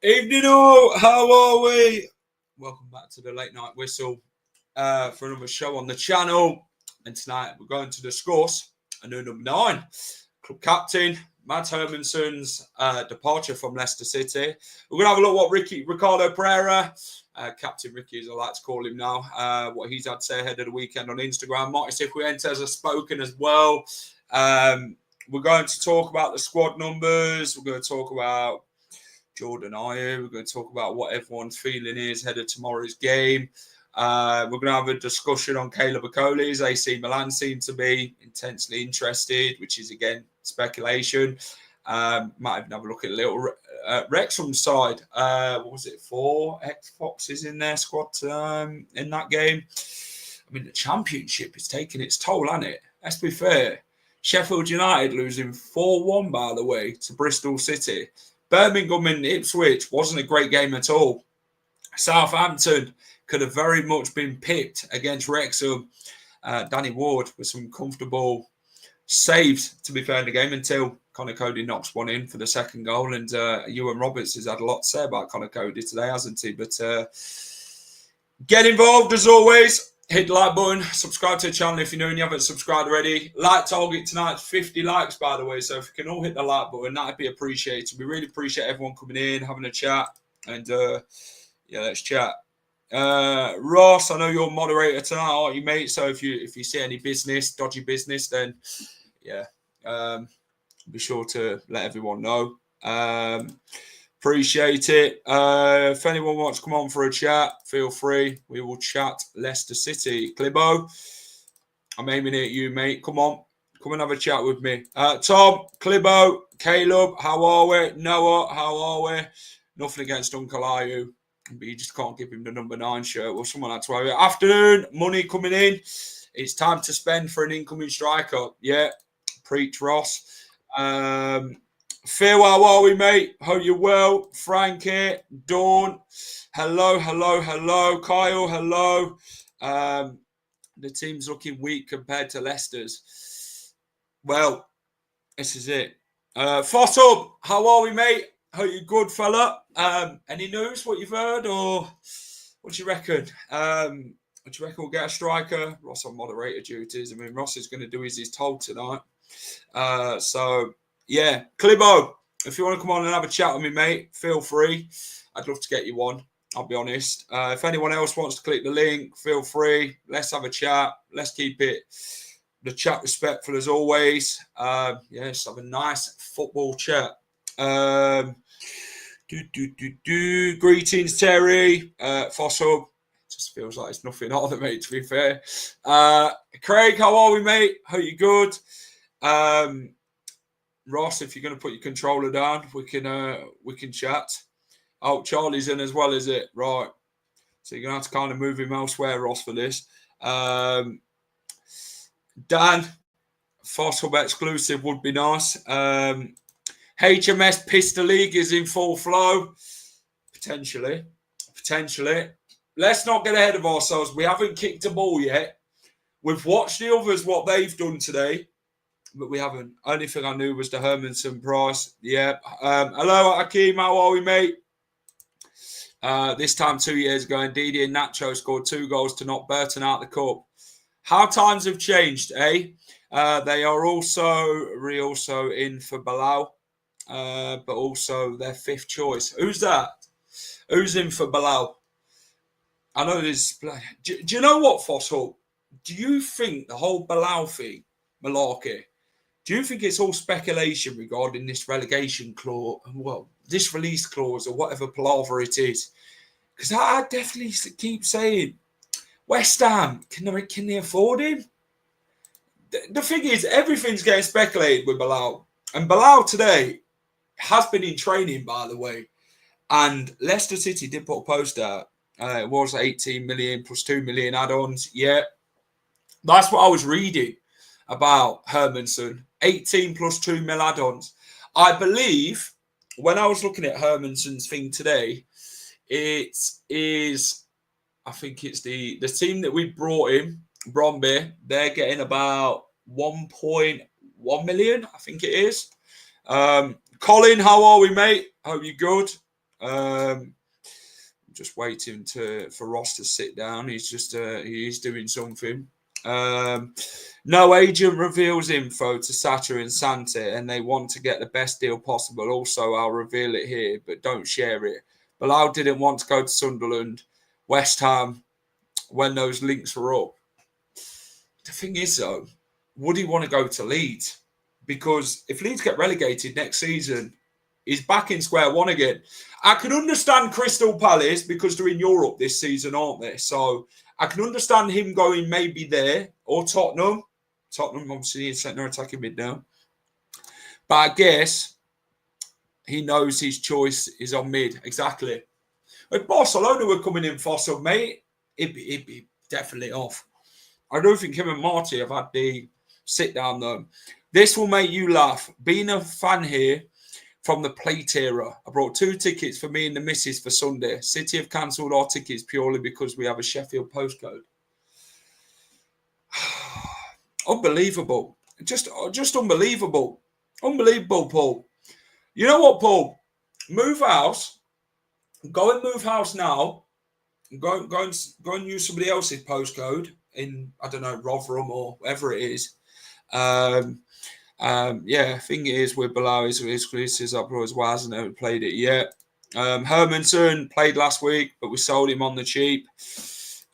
Evening all, how are we? Welcome back to the Late Night Whistle for another show on the channel. And tonight we're going to discuss a new number 9, club captain, Matt Hermansen's departure from Leicester City. We're going to have a look at what Ricardo Pereira, Captain Ricky as I like to call him now, what he's had to say ahead of the weekend on Instagram. Marty Cifuentes has spoken as well. We're going to talk about the squad numbers. We're going to talk about Jordan Ayew. We're going to talk about what everyone's feeling is ahead of tomorrow's game. We're going to have a discussion on Caleb Okoli's. AC Milan seem to be intensely interested, which is, again, speculation. Might even have a look at a little Wrexham's side. What was it, 4 X-Foxes in their squad in that game? I mean, the Championship is taking its toll, hasn't it? Let's be fair. Sheffield United losing 4-1, by the way, to Bristol City. Birmingham and Ipswich wasn't a great game at all. Southampton could have very much been pipped against Wrexham. Danny Ward with some comfortable saves, to be fair, in the game until Connor Cody knocks one in for the second goal. And Ewan Roberts has had a lot to say about Connor Cody today, hasn't he? But get involved as always. Hit the like button, subscribe to the channel if you're new and you haven't subscribed already. Like target tonight, 50 likes, by the way. So if you can all hit the like button, that'd be appreciated. We really appreciate everyone coming in, having a chat. And yeah, let's chat. Ross, I know you're moderator tonight, aren't you, mate? So if you see any dodgy business, then yeah, be sure to let everyone know. Appreciate it. If anyone wants to come on for a chat, feel free. We will chat Leicester City. Clibo, I'm aiming at you, mate. Come on. Come and have a chat with me. Tom, Clibo, Caleb, how are we? Noah, how are we? Nothing against Uncle Ayew, but you just can't give him the number 9 shirt. Well, someone had to have it. Afternoon, money coming in. It's time to spend for an incoming striker. Yeah, preach, Ross. Phil, how are we, mate? Hope you're well. Frankie, Dawn, hello. Kyle, hello. The team's looking weak compared to Leicester's. Well, this is it. Foss up, how are we, mate? Hope you're good, fella. Any news, what you've heard, or what do you reckon? What do you reckon we'll get a striker? Ross on moderator duties. I mean, Ross is going to do as he's told tonight. So... yeah, Clibo, if you want to come on and have a chat with me, mate, feel free. I'd love to get you on, I'll be honest. If anyone else wants to click the link, feel free. Let's have a chat. Let's keep the chat respectful as always. Let's have a nice football chat. Greetings, Terry. Fossil. Just feels like it's nothing other, mate, to be fair. Craig, how are we, mate? Hope you're good. Ross, if you're going to put your controller down, we can chat. Oh, Charlie's in as well, is it? Right. So you're going to have to kind of move him elsewhere, Ross, for this. Dan, Fossil exclusive would be nice. HMS Pistol League is in full flow. Potentially. Let's not get ahead of ourselves. We haven't kicked a ball yet. We've watched the others, what they've done today. But we haven't. Only thing I knew was the Hermansen price. Yeah. Hello, Akeem. How are we, mate? This time 2 years ago, Ndidi and Nacho scored 2 goals to knock Burton out the cup. How times have changed, eh? They are also in for Bilal, but also their 5th choice. Who's that? Who's in for Bilal? I know there's... Do you know what, Fossil? Do you think the whole Bilal thing, malarkey, do you think it's all speculation regarding this relegation clause, well, this release clause or whatever palaver it is? Because I definitely keep saying, West Ham, can they afford him? The thing is, everything's getting speculated with Bilal. And Bilal today has been in training, by the way. And Leicester City did put a post out. It was 18 million plus 2 million add-ons. Yeah, that's what I was reading about Hermansen. 18 plus 2 mil add-ons. I believe when I was looking at Hermansen's thing today, it is, I think it's the team that we brought in, Bromby. They're getting about 1.1 million, I think it is. Colin, how are we, mate? Hope you're good. Just waiting for Ross to sit down. He's doing something. No agent reveals info to Sata and Santa, and they want to get the best deal possible. Also, I'll reveal it here, but don't share it. Bilal didn't want to go to Sunderland, West Ham, when those links were up. The thing is, though, would he want to go to Leeds? Because if Leeds get relegated next season, he's back in square one again. I can understand Crystal Palace because they're in Europe this season, aren't they? So I can understand him going maybe there or Tottenham. Tottenham, obviously, is centre attacking mid now. But I guess he knows his choice is on mid. Exactly. If Barcelona were coming in for some, mate, it'd be definitely off. I don't think him and Marty have had the sit down, though. This will make you laugh. Being a fan here from the plate era, I brought 2 tickets for me and the missus for Sunday. City have cancelled our tickets purely because we have a Sheffield postcode. Unbelievable. Just unbelievable. Unbelievable, Paul. You know what, Paul? Move house. Go and move house now. Go and use somebody else's postcode in, I don't know, Rotherham or wherever it is. Thing is with Bilal is exclusives up as well, hasn't played it yet. Hermansen played last week, but we sold him on the cheap.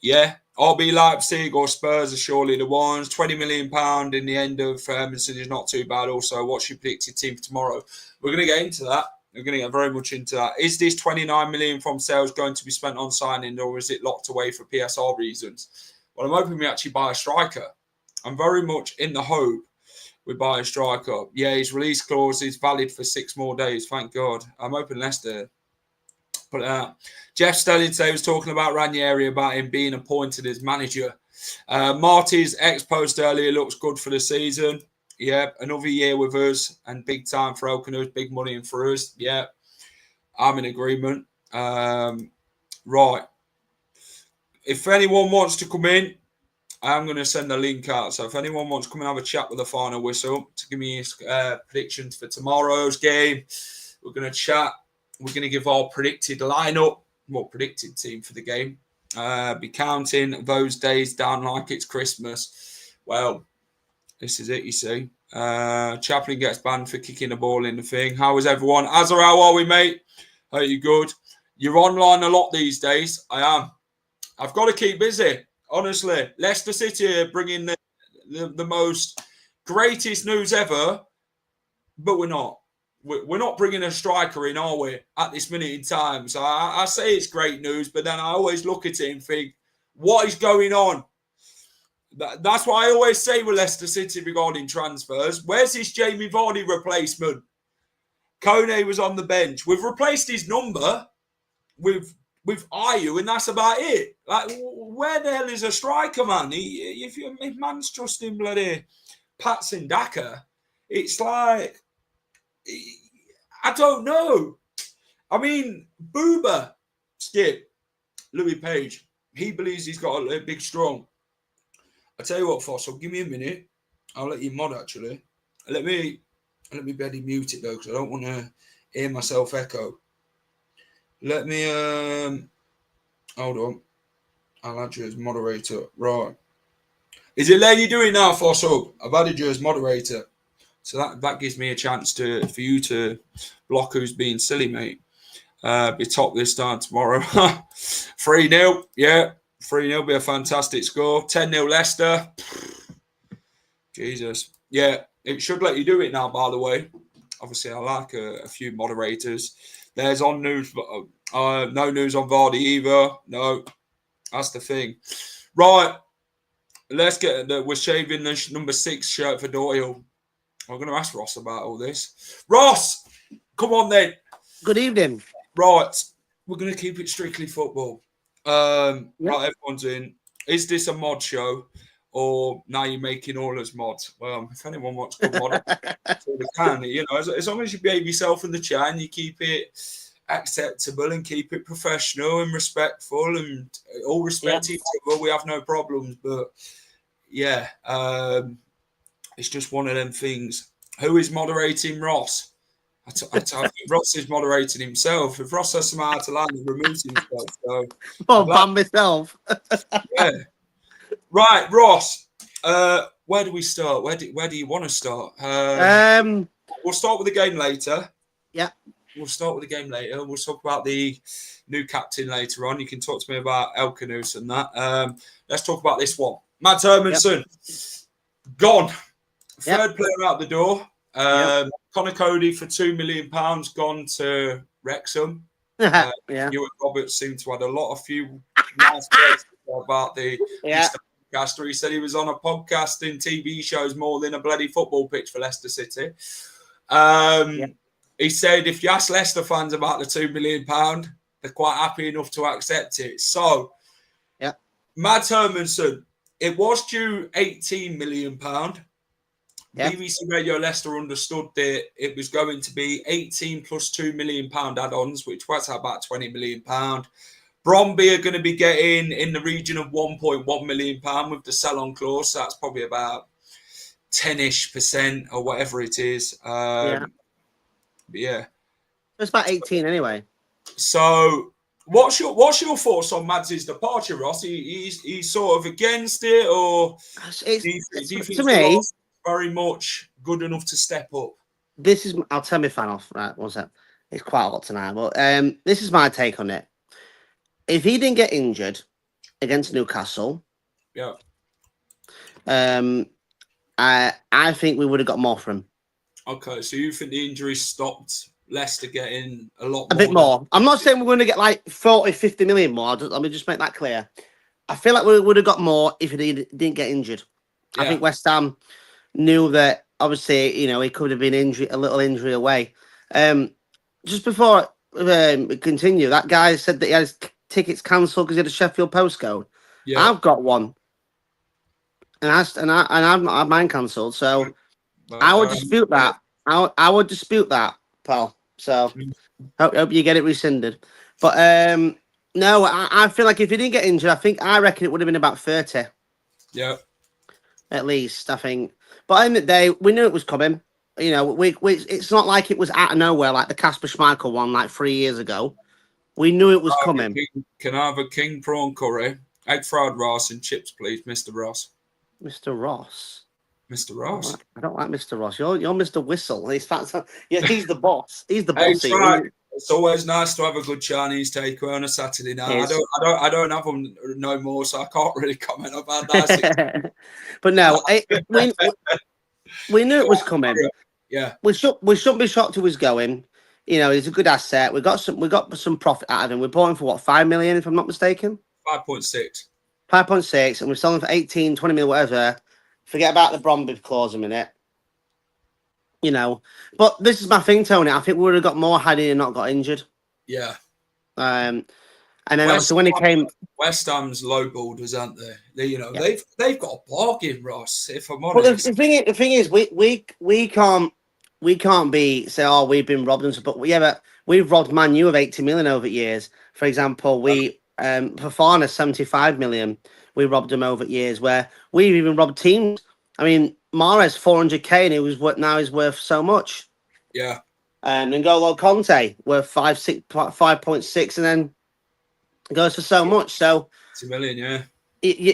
Yeah, RB Leipzig or Spurs are surely the ones. £20 million in the end of Hermansen is not too bad. Also, what's your predicted team for tomorrow? We're going to get into that. We're going to get very much into that. Is this 29 million from sales going to be spent on signing, or is it locked away for PSR reasons? Well, I'm hoping we actually buy a striker. I'm very much in the hope we buy a striker. Yeah, his release clause is valid for 6 more days. Thank God. I'm hoping Leicester put it out. Jeff Stelling today was talking about Ranieri, about him being appointed as manager. Marty's ex-post earlier looks good for the season. Yeah, another year with us and big time for Elkanut, big money in for us. Yeah, I'm in agreement. Right. If anyone wants to come in, I'm going to send the link out. So if anyone wants to come and have a chat with the final whistle to give me predictions for tomorrow's game, we're going to chat. We're going to give our predicted lineup, predicted team for the game. Be counting those days down like it's Christmas. Well, this is it, you see. Chaplin gets banned for kicking the ball in the thing. How is everyone? Azar, how are we, mate? Are you good? You're online a lot these days. I am. I've got to keep busy. Honestly, Leicester City are bringing the most greatest news ever, but we're not. We're not bringing a striker in, are we, at this minute in time? So I say it's great news, but then I always look at it and think, what is going on? That's what I always say with Leicester City regarding transfers. Where's this Jamie Vardy replacement? Kone was on the bench. We've replaced his number with Ayew, and that's about it. Like, where the hell is a striker, man? If man's trusting bloody Patson Daka, it's like, I don't know. I mean, Booba, Skip, Louis Page, he believes he's got a big strong. I tell you what, Fossil, give me a minute. I'll let you mod, actually. Let me barely mute it, though, because I don't want to hear myself echo. Let me, hold on. I'll add you as moderator. Right. Is it letting you do it now, Fossil? I've added you as moderator. So that gives me a chance for you to block who's being silly, mate. Be top this time tomorrow. 3-0. Yeah. 3-0 be a fantastic score. 10-0 Leicester. Jesus. Yeah. It should let you do it now, by the way. Obviously, I like a few moderators. There's on news. No news on Vardy either. No. That's the thing. Right. Let's get we're shaving the number 6 shirt for Doyle. I'm going to ask Ross about all this. Ross, come on then. Good evening. Right, we're going to keep it strictly football. Right, everyone's in. Is this a mod show, or now you're making all us mods? Well, if anyone wants good mod, so they can. You know, as long as you behave yourself in the chat and you keep it acceptable and keep it professional and respectful and all respect each other, we have no problems. But yeah, it's just one of them things. Who is moderating Ross? I think Ross is moderating himself. If Ross has some out to land, he removes himself. So, ban myself. Yeah. Right, Ross. Where do we start? Where do you want to start? We'll start with the game later. Yeah. We'll start with the game later. We'll talk about the new captain later on. You can talk to me about Elkanus and that. Let's talk about this one. Matt Hermansen, gone. Third player out the door. Connor Cody for £2 million gone to Wrexham. You and Robert seem to have had a few nice words about the podcaster. He said he was on a podcast in TV shows more than a bloody football pitch for Leicester City. He said if you ask Leicester fans about the £2 million, they're quite happy enough to accept it. So, Matt Hermansen, it was due £18 million. BBC Radio Leicester understood that it was going to be 18 plus £2 million add-ons, which was about £20 million. Bromby are going to be getting in the region of £1.1 million with the sell-on clause. So that's probably about 10-ish% or whatever it is. But it's about 18 anyway. So what's your thoughts on Mads' departure, Ross? He's sort of against it, or do you think to me, very much good enough to step up? I'll turn my fan off. Right, one sec. It's quite a lot tonight, but this is my take on it. If he didn't get injured against Newcastle, I think we would have got more from him. Okay, so you think the injury stopped Leicester getting a bit more? I'm not saying we're going to get like 40, 50 million more. Let me just make that clear. I feel like we would have got more if he didn't get injured. I think West Ham knew that, obviously, you know, he could have been a little injury away. Just before we continue, that guy said that he had his tickets cancelled because he had a Sheffield postcode. I've got one, and I've not had mine cancelled. So I would dispute that. I would dispute that, pal. So hope you get it rescinded. But no, I feel like if he didn't get injured, I reckon it would have been about 30. Yeah. At least, I think. But at the end of the day, we knew it was coming. You know, it's not like it was out of nowhere like the Kasper Schmeichel one like 3 years ago. We knew it was coming. Can I have a king prawn curry, egg fried rice and chips, please, Mr. Ross? Mr. Ross? Mr. Ross? I don't like Mr. Ross. You're Mr. Whistle. He's the boss. He's the Hey, boss. It's always nice to have a good Chinese takeaway on a Saturday night. I don't have them no more, so I can't really comment about that. But no, we knew it was coming. Yeah, we shouldn't be shocked he was going. You know, he's a good asset. We got some profit out of him. We bought him for what, 5 million, if I'm not mistaken. 5.6. 5.6, and we're selling for 18, 20 million, whatever. Forget about the Bromby clause a minute. You know, but this is my thing, Tony. I think we would have got more had he not got injured. Yeah. And then obviously when he came, West Ham's lowballed us, aren't they? You know, they've got a bargain, Ross. If I'm honest. But the thing is, we can't say, oh, we've been robbed and stuff. But we've robbed Man U of 80 million over years. For example, Fafana 75 million. We robbed them over years. Where we've even robbed teams. I mean, Mahrez 400k, and he's worth so much. Yeah. And N'Golo Conte worth 5.6, and then goes for so much. So 2 million, yeah.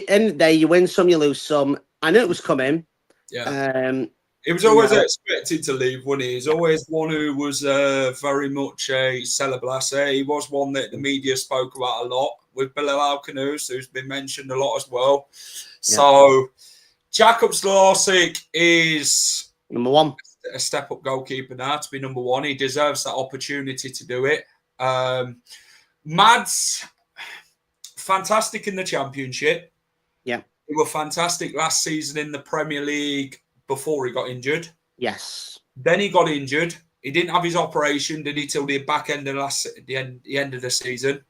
End of the day, you win some, you lose some. I knew it was coming. Yeah. He was always expected to leave, wasn't he? He's always one who was very much a celebrity. He was one that the media spoke about a lot with Bilal Alkanous, who's been mentioned a lot as well. Yeah. So Jakub Slarcic is number one. A step-up goalkeeper now to be number one. He deserves that opportunity to do it. Mads, fantastic in the Championship. Yeah. He was fantastic last season in the Premier League before he got injured. Yes. Then he got injured. He didn't have his operation, did he, till the back end of the end of the season.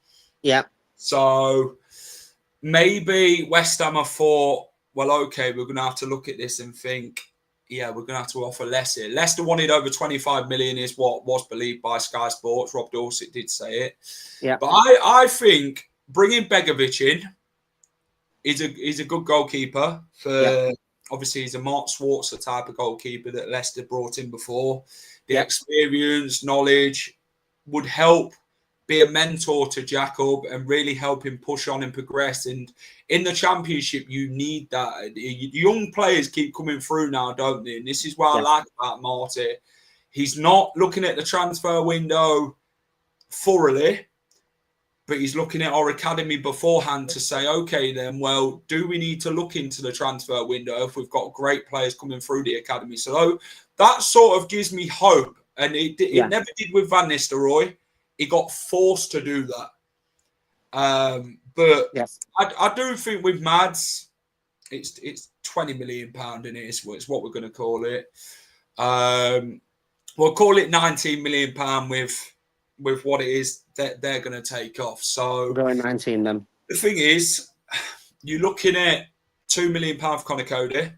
Yeah. So maybe West Ham have thought, well, okay, we're going to have to look at this and think, yeah, we're going to have to offer less here. Leicester wanted over 25 million is what was believed by Sky Sports. Rob Dorset did say it. Yeah. But I think bringing Begovic in is a good goalkeeper. Obviously, he's a Mark Schwarzer type of goalkeeper that Leicester brought in before. The experience, knowledge would help be a mentor to Jacob and really help him push on and progress. And in the Championship, you need that. Young players keep coming through now, don't they? And this is what I like about Marty. He's not looking at the transfer window thoroughly, but he's looking at our academy beforehand to say, okay, then, well, do we need to look into the transfer window if we've got great players coming through the academy? So that sort of gives me hope. And it never did with Van Nistelrooy. He got forced to do that. But I do think with Mads, it's £20 million in it. It's what we're going to call it. We'll call it £19 million with what it is that they're going to take off. So we're going 19 then. The thing is, you're looking at £2 million for Conor Cody.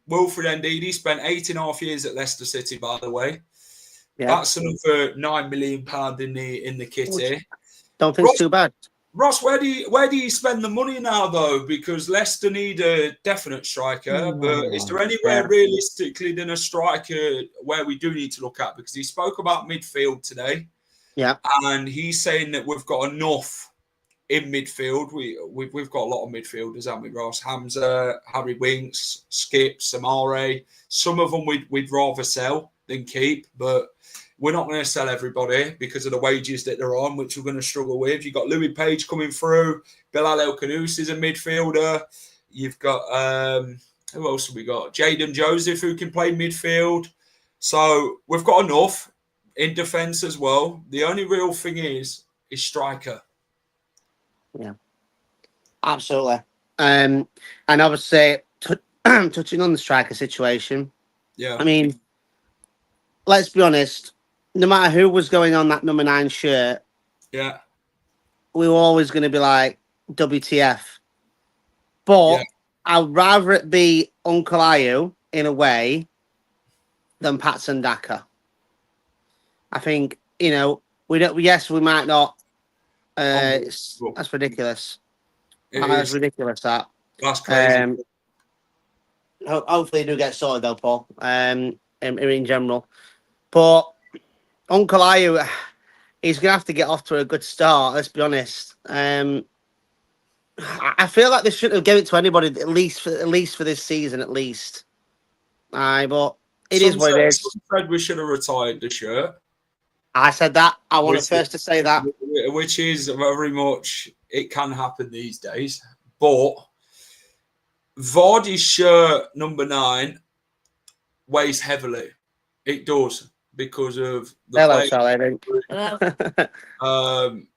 Wilfred Ndidi spent 8.5 years at Leicester City, by the way. Yeah. That's another £9 million in the kitty. Don't think it's too bad. Ross, where do you spend the money now, though? Because Leicester need a definite striker, but is there anywhere realistically than a striker where we do need to look at? Because he spoke about midfield today. Yeah. And he's saying that we've got enough in midfield. We've got a lot of midfielders, haven't we, Ross? Hamza, Harry Winks, Skip, Samare. Some of them we'd rather sell than keep, but we're not going to sell everybody because of the wages that they're on, which we're going to struggle with. You've got Louis Page coming through. Bilal El Khanous is a midfielder. You've got, who else have we got? Jaden Joseph, who can play midfield. So we've got enough in defence as well. The only real thing is striker. Yeah, absolutely. And obviously, touching on the striker situation. Yeah. I mean, let's be honest. No matter who was going on that number 9 shirt, we were always going to be like, WTF. But I'd rather it be Uncle Ayew in a way than Pat Sandaka. I think, we don't. Yes, we might not. That's ridiculous. That's ridiculous. That's crazy. Hopefully, you do get sorted though, Paul. In general, but Uncle Ayew, he's gonna have to get off to a good start. Let's be honest. I feel like they shouldn't have given it to anybody at least for this season, at least. But it is what it is. Some said we should have retired the shirt. I said that. I want the first to say that. Which is very much, it can happen these days. But Vardy's shirt, number 9, weighs heavily. It does, because of the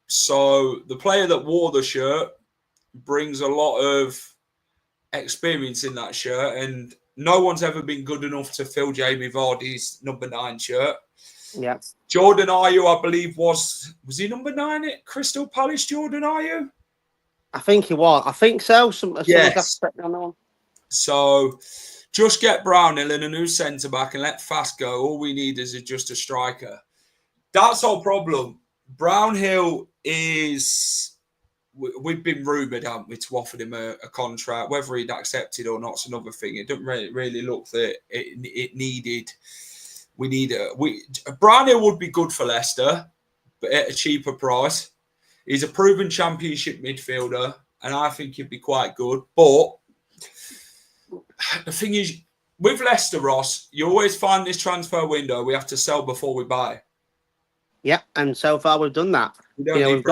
so the player that wore the shirt brings a lot of experience in that shirt, and no one's ever been good enough to fill Jamie Vardy's number 9 shirt. Yeah. Jordan Ayew, I believe, was he number 9 at Crystal Palace, Jordan Ayew? I think he was. I think so. Yes. So just get Brownhill in a new centre-back and let Fast go. All we need is just a striker. That's our problem. Brownhill is... We've been rumoured, haven't we, to offer him a contract. Whether he'd accepted or not is another thing. It doesn't really look that it needed... Brownhill would be good for Leicester, but at a cheaper price. He's a proven Championship midfielder, and I think he'd be quite good. But the thing is, with Leicester, Ross, you always find this transfer window, we have to sell before we buy. Yeah, and so far we've done that. We don't need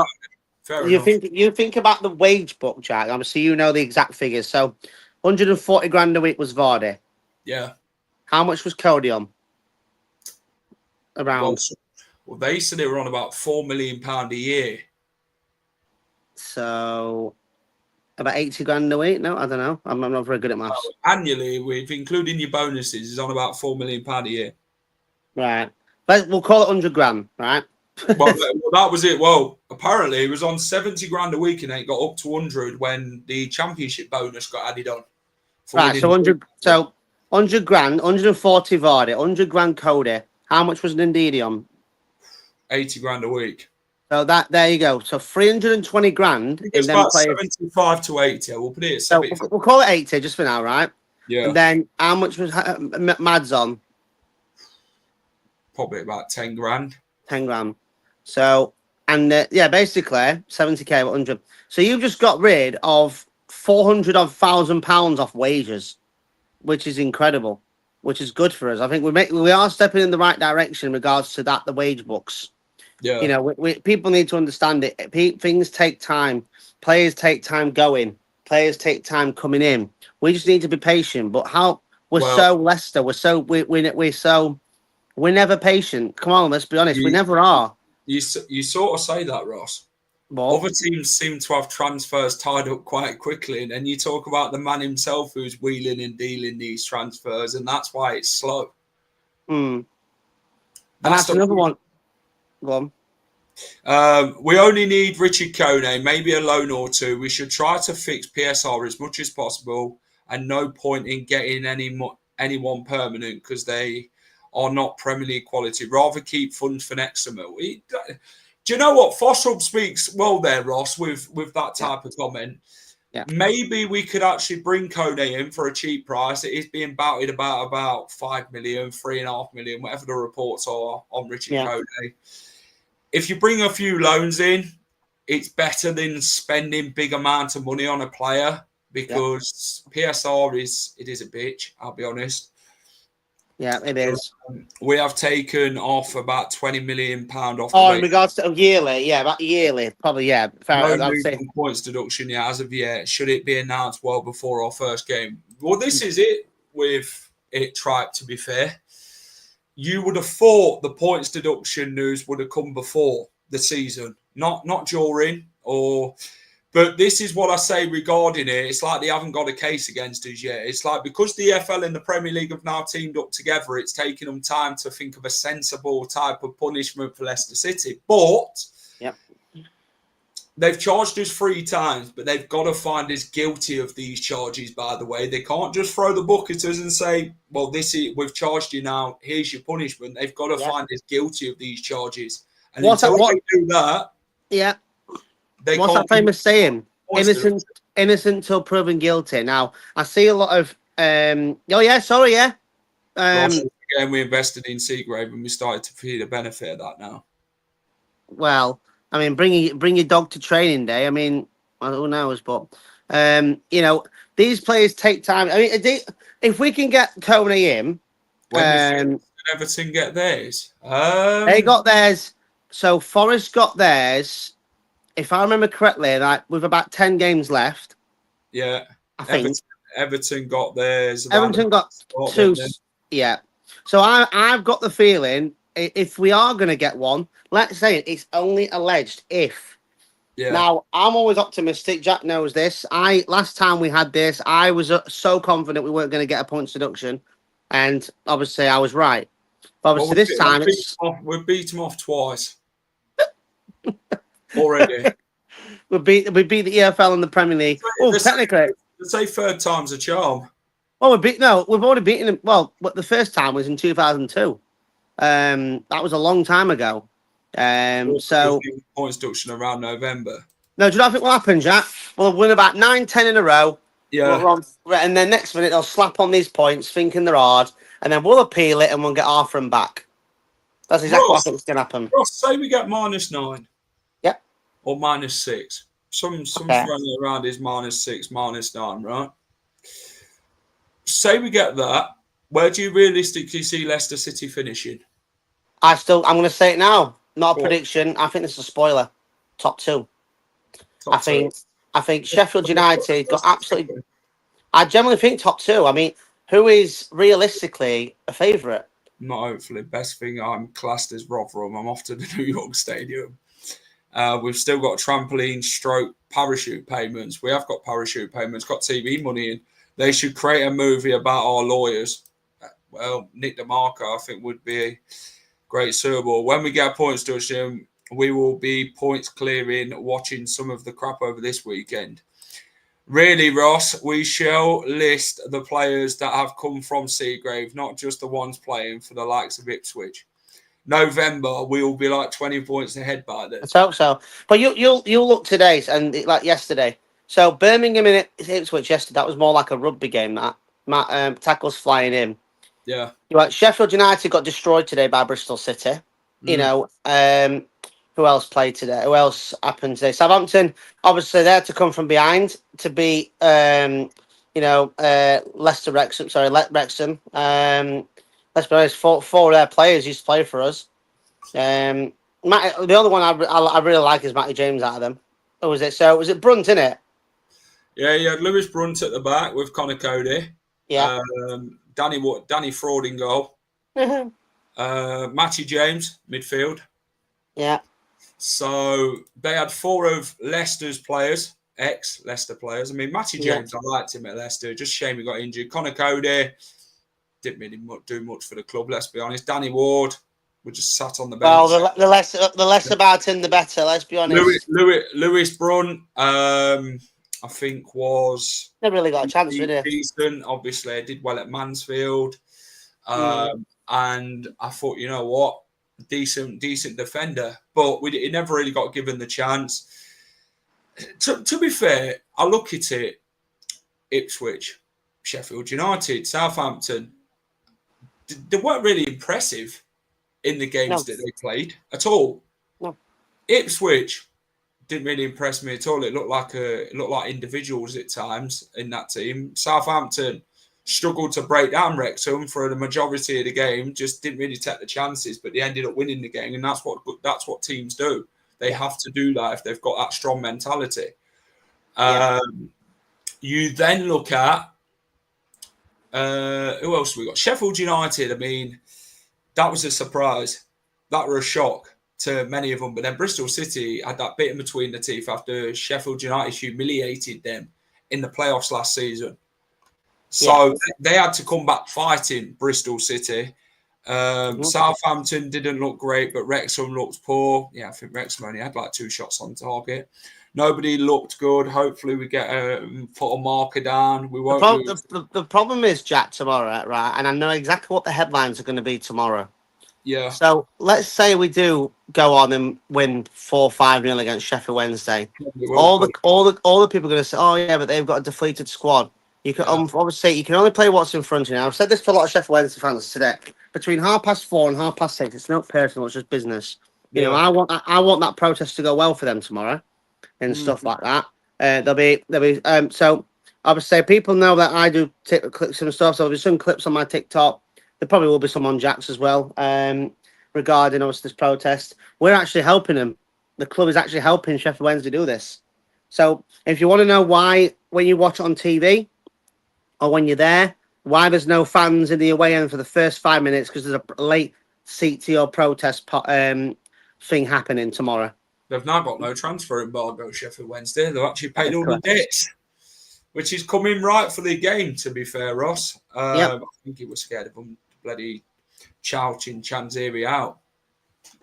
Fair you enough. You think about the wage book, Jack. Obviously, you know the exact figures. So, 140 grand a week was Vardy. Yeah. How much was Cody on? Around. Well, they said they were on about £4 million a year. So about 80 grand a week. No, I don't know. I'm not very good at maths. Annually, with including your bonuses, is on about £4 million a year. Right. But we'll call it 100 grand, right? Well, that was it. Well, apparently it was on 70 grand a week and it got up to 100 when the championship bonus got added on. Right, so 100 grand, 140 Vardy, 100 grand Cody. How much was Ndidi on? 80 grand a week. So there you go. So 320 grand. It's about 75 to 80. We'll put it at 75. So we'll call it 80 just for now, right? Yeah. And then how much was Mads on? Probably about 10 grand. 10 grand. So, and basically 70k, 100. So you've just got rid of 400,000 pounds off wages, which is incredible, which is good for us. I think we are stepping in the right direction in regards to that, the wage books. Yeah. You know, people need to understand it. Things take time. Players take time going. Players take time coming in. We just need to be patient. But so Leicester, we're never patient. Come on, let's be honest. We never are. You sort of say that, Ross. What? Other teams seem to have transfers tied up quite quickly, and then you talk about the man himself who's wheeling and dealing these transfers, and that's why it's slow. And that's another one. Go on. We only need Richard Kone, maybe a loan or two. We should try to fix PSR as much as possible, and no point in getting anyone permanent because they are not Premier League quality. Rather keep funds for next summer. Do you know what? Fossil speaks well there, Ross, with that type of comment. Yeah. Maybe we could actually bring Kone in for a cheap price. It is being touted about 5 million, 3.5 million, whatever the reports are on Richard Kone. If you bring a few loans in, it's better than spending big amount of money on a player because PSR is a bitch, I'll be honest. Yeah, it is. We have taken off about £20 million off. In regards to yearly, about yearly, probably, yeah. Fair, no points deduction, as of yet. Should it be announced well before our first game? Well, this is it with it, Tripe, to be fair. You would have thought the points deduction news would have come before the season, not during But this is what I say regarding it. It's like they haven't got a case against us yet. It's like because the EFL and the Premier League have now teamed up together, it's taken them time to think of a sensible type of punishment for Leicester City. But they've charged us 3 times, but they've got to find us guilty of these charges, by the way. They can't just throw the book at us and say, well, we've charged you now, here's your punishment. They've got to find us guilty of these charges. And until they do that... Yeah. What's that famous saying? Innocent till proven guilty. Now, I see a lot of... Again, we invested in Seagrave and we started to feel the benefit of that now. Well, I mean, bring your dog to training day. I mean, who knows? But, these players take time. I mean, if we can get Kone in... When did Everton get theirs? They got theirs. So, Forest got theirs... If I remember correctly, with about 10 games left. Yeah. I think. Everton got theirs. Everton got 2. Yeah. So I've got the feeling if we are going to get one, let's say it's only alleged if. Yeah. Now, I'm always optimistic. Jack knows this. Last time we had this, I was so confident we weren't going to get a points deduction. And obviously I was right. But obviously this time we've beat them off twice. Already. we beat the EFL and the Premier League. Technically. Let's say third time's a charm. We've already beaten them. Well, the first time was in 2002. That was a long time ago. So points deduction around November. No, do you know what happens, Jack? We'll win about 9-10 in a row. Yeah. And then next minute they'll slap on these points, thinking they're hard, and then we'll appeal it and we'll get half from back. That's exactly what I think is going to happen. Ross, say we get -9. Or -6. Some running around is -6, -9, right? Say we get that. Where do you realistically see Leicester City finishing? I'm going to say it now. Not a prediction. I think this is a spoiler. Top 2. I think Sheffield United got absolutely... I generally think top 2. I mean, who is realistically a favourite? Not hopefully. Best thing, I'm classed as Rotherham. I'm off to the New York Stadium. We've still got trampoline stroke parachute payments. We have got parachute payments, got TV money in. They should create a movie about our lawyers. Well, Nick DeMarco, I think, would be a great servo. When we get points deduction, we will be points clearing watching some of the crap over this weekend. Really, Ross, we shall list the players that have come from Seagrave, not just the ones playing for the likes of Ipswich. November, we will be like 20 points ahead by then. Let's hope so. But you'll look today and like yesterday. So Birmingham and Ipswich yesterday, that was more like a rugby game. That tackles flying in. Yeah. Sheffield United got destroyed today by Bristol City. You know, who else played today? Who else happened today? Southampton, obviously, they had to come from behind to beat, Leicester Wrexham. Sorry, Wrexham. Let's be honest, four of their players used to play for us. The other one I really like is Matty James out of them. Or was it? So was it Brunt, innit? Yeah, you had Lewis Brunt at the back with Connor Cody. Yeah. Danny Fraud in goal. Matty James, midfield. Yeah. So they had 4 of Leicester's players, ex-Leicester players. I mean, Matty James, I liked him at Leicester. Just shame he got injured. Connor Cody didn't really do much for the club, let's be honest. Danny Ward, we just sat on the bench. Well, the less about him, the better, let's be honest. Lewis Brunt, I think was... Never really got a chance, did he? Decent, obviously. Did well at Mansfield. And I thought, you know what? Decent defender. But he never really got given the chance. To be fair, I look at it, Ipswich, Sheffield United, Southampton, they weren't really impressive in the games that they played at all. No. Ipswich didn't really impress me at all. It looked like individuals at times in that team. Southampton struggled to break down Wrexham for the majority of the game. Just didn't really take the chances, but they ended up winning the game, and that's what teams do. They have to do that if they've got that strong mentality. You then look at who else we got? Sheffield United. I mean, that was a surprise. That was a shock to many of them. But then Bristol City had that bit in between the teeth after Sheffield United humiliated them in the playoffs last season. So they had to come back fighting Bristol City. Southampton didn't look great, but Wrexham looked poor. Yeah, I think Wrexham only had like 2 shots on target. Nobody looked good. Hopefully we get put a marker down. We won't. The problem is, Jack, tomorrow, right? And I know exactly what the headlines are going to be tomorrow. Yeah. So let's say we do go on and win 4-5-0 against Sheffield Wednesday. All the people are going to say, "Oh yeah, but they've got a deflated squad." You can obviously you can only play what's in front of you. Now, I've said this to a lot of Sheffield Wednesday fans today. Between 4:30 and 6:30, it's not personal; it's just business. You know, I want that protest to go well for them tomorrow, and stuff like that. There'll be so obviously people know that I do clips and stuff. So there'll be some clips on my TikTok. There probably will be some on Jack's as well. Regarding obviously this protest, we're actually helping them. The club is actually helping Sheffield Wednesday do this. So if you want to know why, when you watch it on TV or when you're there, why there's no fans in the away end for the first 5 minutes, because there's a late CTO protest thing happening tomorrow. They've now got no transfer embargo, Sheffield Wednesday. They've actually paid all the debts, which is coming right for the game, to be fair, Ross. I think he was scared of them bloody shouting Chanzeri out.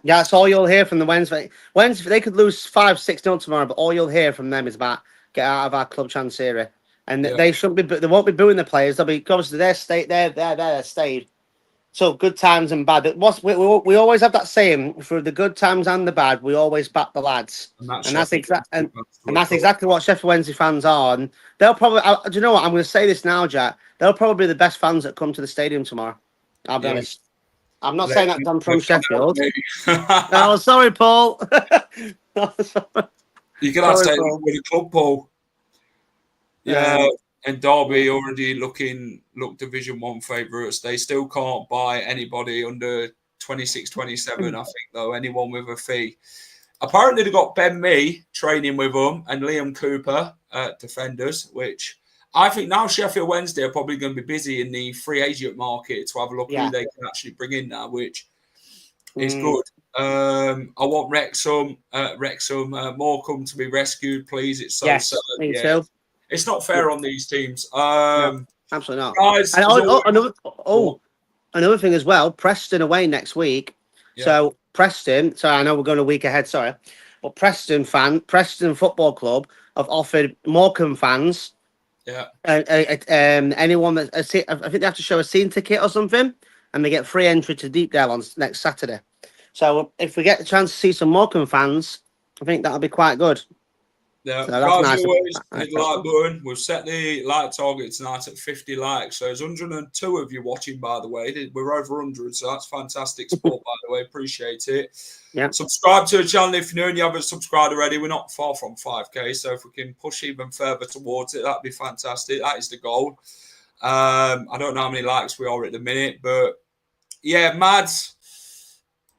Yeah, that's all you'll hear from the Wednesday. Wednesday, they could lose 5-6-0 tomorrow, but all you'll hear from them is about get out of our club, Chanzeri. And they shouldn't be. They won't be booing the players. They'll be obviously they're stayed. So good times and bad. We always have that saying: through the good times and the bad, we always back the lads. And that's exactly what Sheffield Wednesday fans are. And they'll probably. Do you know what? I'm going to say this now, Jack. They'll probably be the best fans that come to the stadium tomorrow. I'll be honest. I'm not saying that I'm from Sheffield. No, sorry, Paul. No, sorry. You can have to take it with a club, Paul. Yeah, and Derby already look Division 1 favourites. They still can't buy anybody under 26, 27, I think, though, anyone with a fee. Apparently, they got Ben Mee training with them and Liam Cooper defenders, which I think now Sheffield Wednesday are probably going to be busy in the free agent market to have a look who they can actually bring in now, which is good. I want Wrexham Morecambe to be rescued, please. It's so sad. Me Yeah, too. it's not fair on these teams. No, absolutely not. Guys, And always, another thing as well. Preston away next week. yeah. So Preston. So I know we're going a week ahead. Sorry, but Preston Football Club have offered Morecambe fans. Yeah. Anyone that I think they have to show a scene ticket or something, and they get free entry to Deepdale on next Saturday. So if we get the chance to see some Morecambe fans, I think that'll be quite good. Yeah, so that's nice. Always hit the like button. We've set the like target tonight at 50 likes. So there's 102 of you watching, by the way. We're over 100, so that's fantastic support, by the way. Appreciate it. Yeah. Subscribe to the channel if you're new and you haven't subscribed already. We're not far from 5K, so if we can push even further towards it, that'd be fantastic. That is the goal. I don't know how many likes we are at the minute, but yeah, Mads,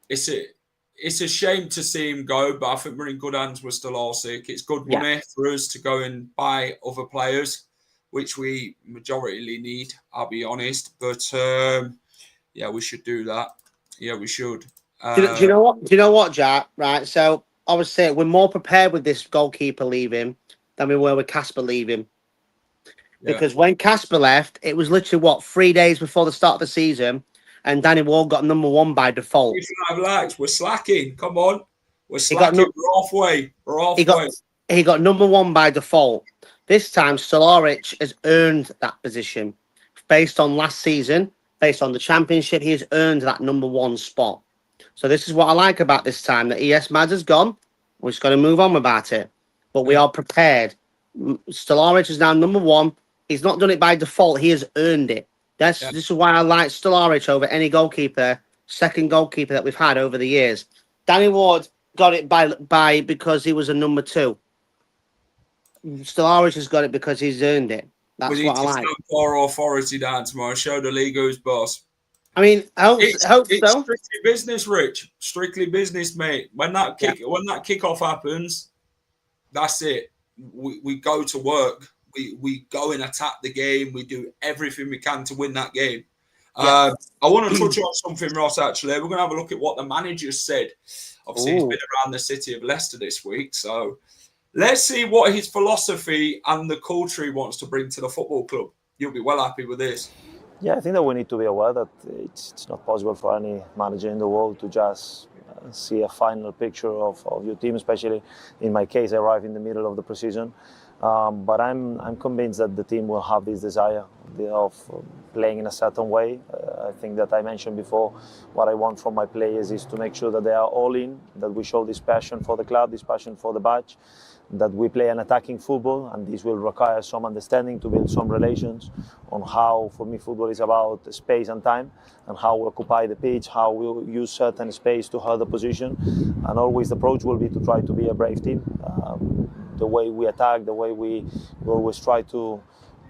it's a shame to see him go, but I think we're in good hands with Stolarczyk. It's good money for us to go and buy other players, which we majority need, I'll be honest. But yeah, we should do that. Yeah, we should. Do you know what? Do you know what, Jack? Right. So obviously, we're more prepared with this goalkeeper leaving than we were with Casper leaving. Because when Casper left, it was literally 3 days before the start of the season. And Danny Ward got number 1 by default. 5 likes. We're slacking. Come on. We're slacking. We're halfway. We're halfway. He got number 1 by default. This time, Stolarczyk has earned that position. Based on last season, based on the championship, he has earned that number 1 spot. So this is what I like about this time. That ES Mads has gone. We're just going to move on about it. But we are prepared. Stolarczyk is now number 1. He's not done it by default. He has earned it. This is why I like Stolarczyk over any goalkeeper, second goalkeeper that we've had over the years. Danny Ward got it by because he was a number 2. Stolarczyk has got it because he's earned it. That's what I like. Pour authority down tomorrow. Show the league who's boss. I mean, I hope so. Strictly business, Rich. Strictly business, mate. When that kickoff happens, that's it. We go to work. We go and attack the game. We do everything we can to win that game. I want to touch on something, Ross, actually. We're going to have a look at what the manager said. Obviously, he's been around the city of Leicester this week. So let's see what his philosophy and the culture he wants to bring to the football club. You'll be well happy with this. Yeah, I think that we need to be aware that it's not possible for any manager in the world to just see a final picture of your team, especially in my case, I arrived in the middle of the preseason. But I'm convinced that the team will have this desire of playing in a certain way. I think that I mentioned before, what I want from my players is to make sure that they are all in, that we show this passion for the club, this passion for the badge, that we play an attacking football, and this will require some understanding to build some relations on how, for me, football is about space and time, and how we occupy the pitch, how we use certain space to hold the position, and always the approach will be to try to be a brave team. The way we attack, the way we always try to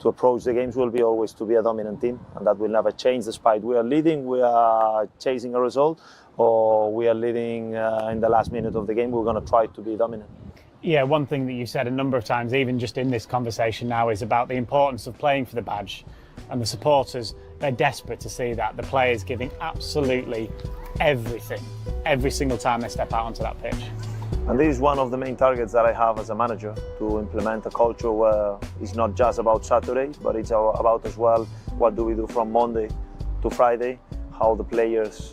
approach the games will be always to be a dominant team, and that will never change despite we are leading, we are chasing a result, or we are leading in the last minute of the game, we're going to try to be dominant. Yeah, one thing that you said a number of times, even just in this conversation now, is about the importance of playing for the badge. And the supporters, they're desperate to see that. The players giving absolutely everything, every single time they step out onto that pitch. And this is one of the main targets that I have as a manager, to implement a culture where it's not just about Saturday, but it's about as well what do we do from Monday to Friday, how the players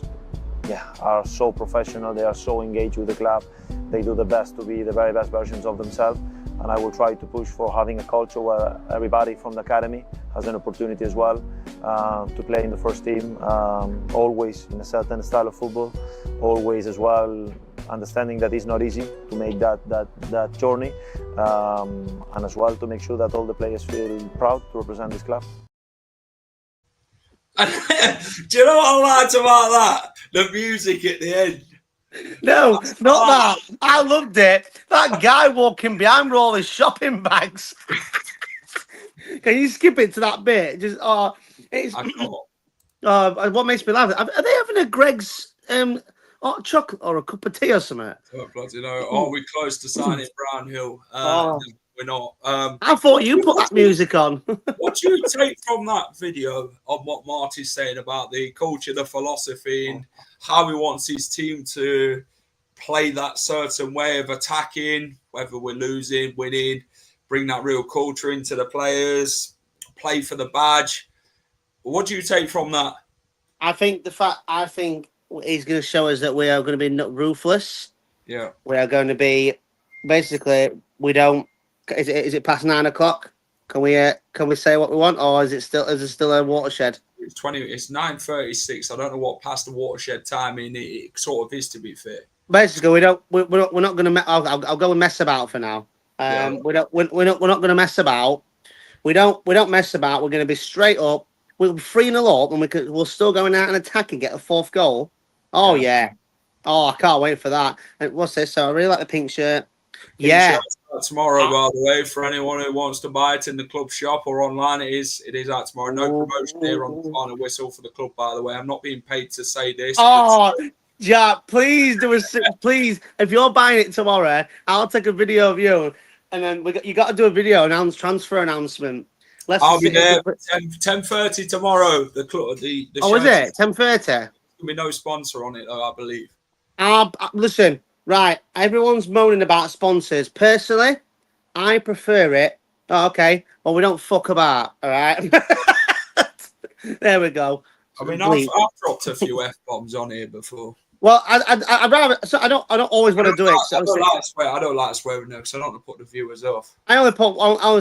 are so professional, they are so engaged with the club, they do the best to be the very best versions of themselves. And I will try to push for having a culture where everybody from the academy has an opportunity as well to play in the first team, always in a certain style of football, always as well understanding that it's not easy to make that journey, and as well to make sure that all the players feel proud to represent this club. Do you know what I liked about that? The music at the end. No, not that. I loved it. That guy walking behind with all his shopping bags. Can you skip it to that bit? Just it's. What makes me laugh? Are they having a Greg's hot chocolate or a cup of tea or something? Oh, bloody no. Are we close to signing Brownhill? we're not. I thought you put that music on. What do you take from that video of what Marty's saying about the culture, the philosophy, and how he wants his team to play that certain way of attacking, whether we're losing, winning, bring that real culture into the players, play for the badge? What do you take from that? I think he's going to show us that we are going to be ruthless. Yeah. We are going to be, basically, we don't, is it past 9 o'clock? Can we say what we want, or is it still a watershed? It's 9:36. I don't know what past the watershed timing it sort of is, to be fair. Basically, we're not going to. I'll go and mess about for now. Yeah. We're not going to mess about. We don't mess about. We're going to be straight up. We'll be 3-0 up, and we'll still going out and attack and get a 4th goal. Oh yeah. Oh, I can't wait for that. And what's this? So I really like the pink shirt. Yeah. Tomorrow, by the way, for anyone who wants to buy it in the club shop or online, it is out tomorrow. No promotion here on the final whistle for the club, by the way. I'm not being paid to say this. Oh, Jack, please do a please. If you're buying it tomorrow, I'll take a video of you, and then you got to do a video transfer announcement. I'll be there 10:30 tomorrow. The club, the oh, is it 10:30? There'll be no sponsor on it, though, I believe. Listen. Right, everyone's moaning about sponsors. Personally, I prefer it. Oh, okay. Well, we don't fuck about, all right? There we go. I mean, I've dropped a few F-bombs on here before. Well, I'd rather. So I don't always want to do it. I don't like swearing though, because I don't want to put the viewers off. I only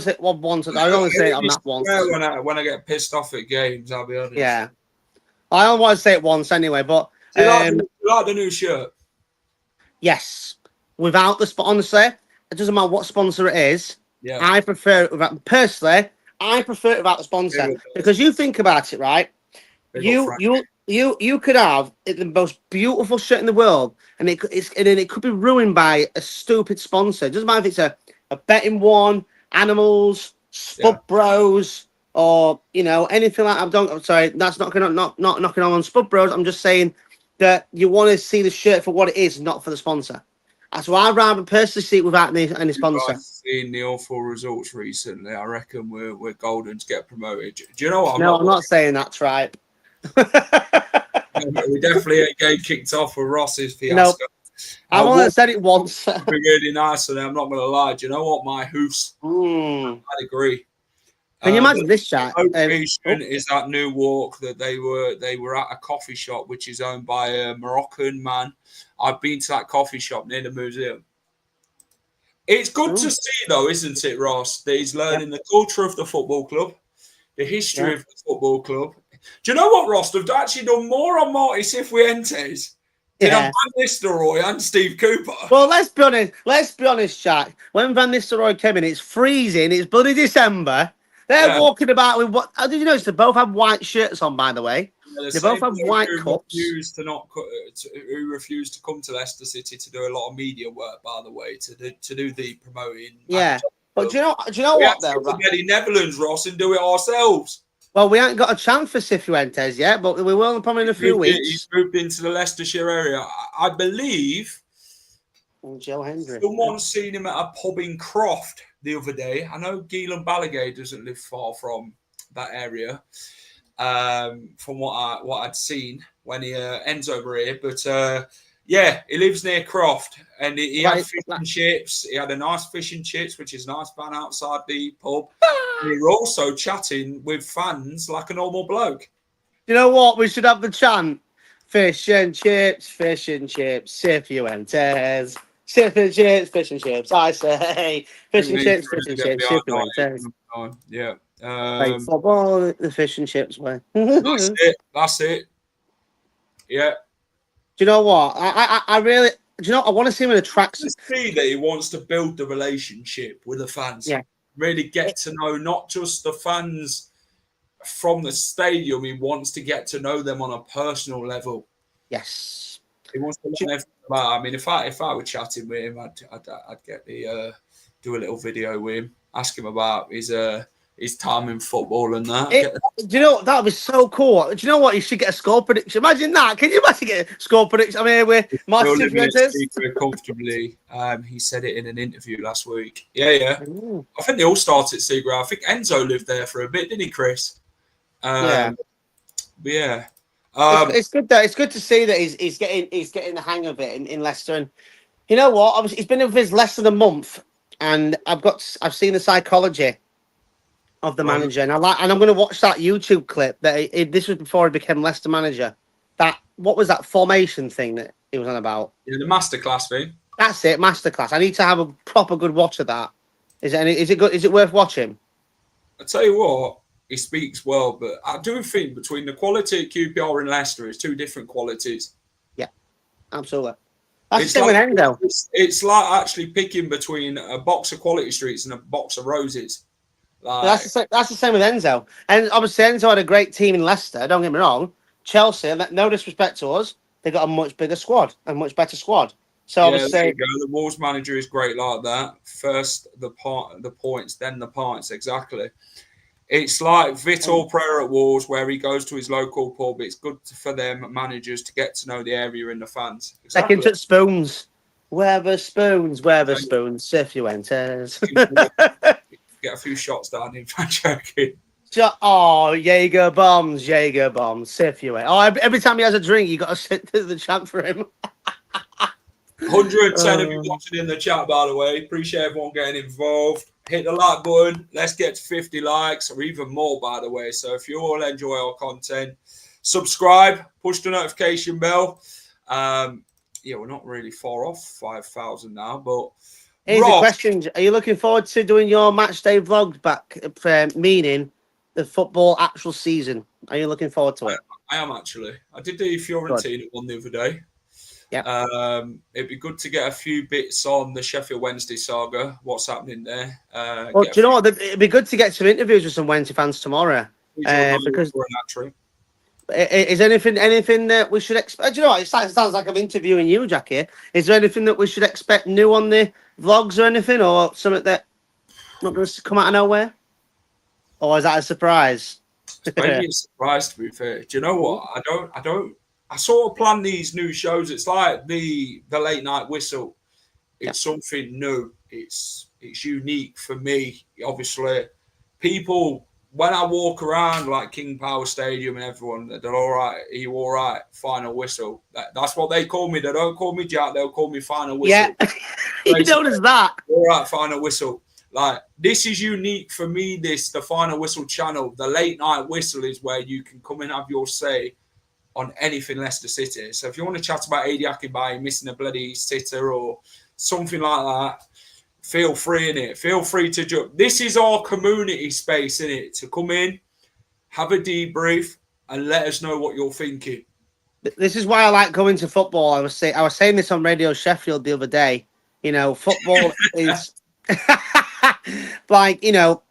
say once. I only say it on that once. When I get pissed off at games, I'll be honest. Yeah, I only want to say it once anyway. But do you like the new shirt? Yes, without the honestly, it doesn't matter what sponsor it is. Yeah, I prefer it without. Personally, I prefer it without the sponsor because you think about it, right? You could have the most beautiful shirt in the world, and it could be ruined by a stupid sponsor. It doesn't matter if it's a betting one, animals, Spud Bros, or anything like that. I'm sorry, that's not knocking on Spud Bros. I'm just saying that you want to see the shirt for what it is, not for the sponsor. That's why I'd rather personally see it without any sponsor. Seen the awful results recently. I reckon we're golden to get promoted. Do you know what? I'm not saying that's right. We definitely ain't getting kicked off with Ross's fiasco. No, I've only said it once. It'd be really nice, and I'm not going to lie. Do you know what? My hoofs. I'd agree. Can you imagine this chat? Location is that new walk that they were at a coffee shop which is owned by a Moroccan man. I've been to that coffee shop near the museum. It's good to see, though, isn't it, Ross? That he's learning the culture of the football club, the history of the football club. Do you know what, Ross? They've actually done more on Marty Cifuentes than on Van Nistelrooy and Steve Cooper. Well, let's be honest, Jack. When Van Nistelrooy came in, it's freezing. It's bloody December. They're walking about with what? How did you notice? They both have white shirts on, by the way. Yeah, they both have white cups. Who refused to come to Leicester City to do a lot of media work, by the way, to do the promoting. Yeah, but do you know what? Though, to go to Netherlands, Ross, and do it ourselves. Well, we ain't got a chance for Cifuentes yet, but we will probably in a few weeks. He's moved into the Leicestershire area. I believe. Joe Hendry. Someone's seen him at a pub in Croft the other day. I know Gielan Ballaghay doesn't live far from that area, from what I'd seen when he ends over here. But he lives near Croft, and he had fish and chips. He had a nice fish and chips, which is a nice van outside the pub. And he was also chatting with fans like a normal bloke. You know what? We should have the chant: fish and chips, Cifuentes. Fish and chips, fish and chips. I say fish and chips, Cifuentes. Yeah. Like football, the fish and chips way. That's it. Yeah. Do you know what? I really. Do you know? I want to see him in a tracksuit. See that he wants to build the relationship with the fans. Yeah. Really get to know not just the fans from the stadium. He wants to get to know them on a personal level. Yes. He wants to learn everything about. I mean, if I were chatting with him, I'd get the do a little video with him, ask him about his his time in football and that. Do you know that would be so cool? Do you know what? You should get a score prediction. Imagine that. Can you imagine getting a score prediction? I mean, with Martin very comfortably. He said it in an interview last week. Yeah. Ooh. I think they all started at Seagrass. I think Enzo lived there for a bit, didn't he, Chris? Yeah. But yeah. It's good though. It's good to see that he's getting the hang of it in Leicester. And you know what? He's been with us less than a month, and I've seen the psychology of the manager, and I'm going to watch that YouTube clip that this was before he became Leicester manager. What was that formation thing that he was on about? Yeah, the masterclass thing. That's it, masterclass. I need to have a proper good watch of that. Is it good? Is it worth watching? I tell you what, he speaks well, but I do think between the quality at QPR and Leicester is two different qualities. Yeah, absolutely. That's the same with Endo. It's like actually picking between a box of Quality Streets and a box of Roses. That's the same with Enzo. And obviously Enzo had a great team in Leicester, don't get me wrong. Chelsea, no disrespect to us, they got a much bigger squad, a much better squad. So obviously the Wolves manager is great like that. First the points, then the pints, exactly. It's like Vitor Pereira at Wolves, where he goes to his local pub. It's good for them managers to get to know the area and the fans. Exactly. Second to spoons. Where the spoons, Sheffield Wednesday. Get a few shots down in Manchester. Jaeger bombs, Sheffield Wednesday. Oh, every time he has a drink, you got to sit to the chat for him. 110 of you watching in the chat, by the way. Appreciate everyone getting involved. Hit the like button. Let's get to 50 likes or even more, by the way. So if you all enjoy our content, subscribe, push the notification bell. We're not really far off 5,000 now, but here's the question. Are you looking forward to doing your match day vlog back, meaning the football actual season? Are you looking forward to it? I am actually. I did the Fiorentina one the other day. Yeah. It'd be good to get a few bits on the Sheffield Wednesday saga. What's happening there? Do you know what? It'd be good to get some interviews with some Wednesday fans tomorrow. Because is anything that we should expect? Do you know what? It sounds like I'm interviewing you, Jack. Here. Is there anything that we should expect new on the vlogs or anything, or something that not going to come out of nowhere? Or is that a surprise? Maybe a surprise, to be fair. Do you know what? I sort of plan these new shows. It's like the late night whistle. It's something new. It's unique for me. Obviously, people, when I walk around like King Power Stadium and everyone, they're all right. Are you all right? Final whistle. That's what they call me. They don't call me Jack. They'll call me Final Whistle. Yeah, you notice that. All right, Final Whistle. Like, this is unique for me, the Final Whistle channel. The late night whistle is where you can come and have your say on anything Leicester City. So if you want to chat about Adi Akibai missing a bloody sitter or something like that, feel free in it. Feel free to jump. This is our community space in it to come in, have a debrief, and let us know what you're thinking. This is why I like going to football. I was saying this on Radio Sheffield the other day. You know, football is like, you know,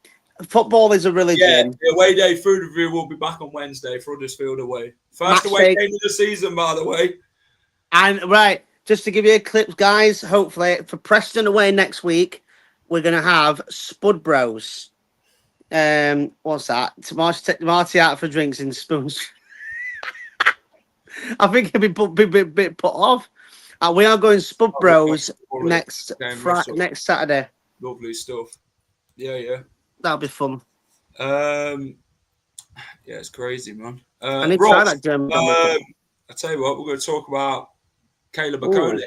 football is a religion. Yeah, the away day food review will be back on Wednesday for Huddersfield away. First away game of the season, by the way. And right, just to give you a clip, guys, hopefully for Preston away next week, we're going to have Spud Bros. What's that? Marty out for drinks in spoons. I think he'll be a bit put off. We are going Spud Bros next Saturday. Lovely stuff. Yeah. That'll be fun. Yeah, it's crazy, man. I need to try that German. I tell you what, we're going to talk about Caleb Okoli.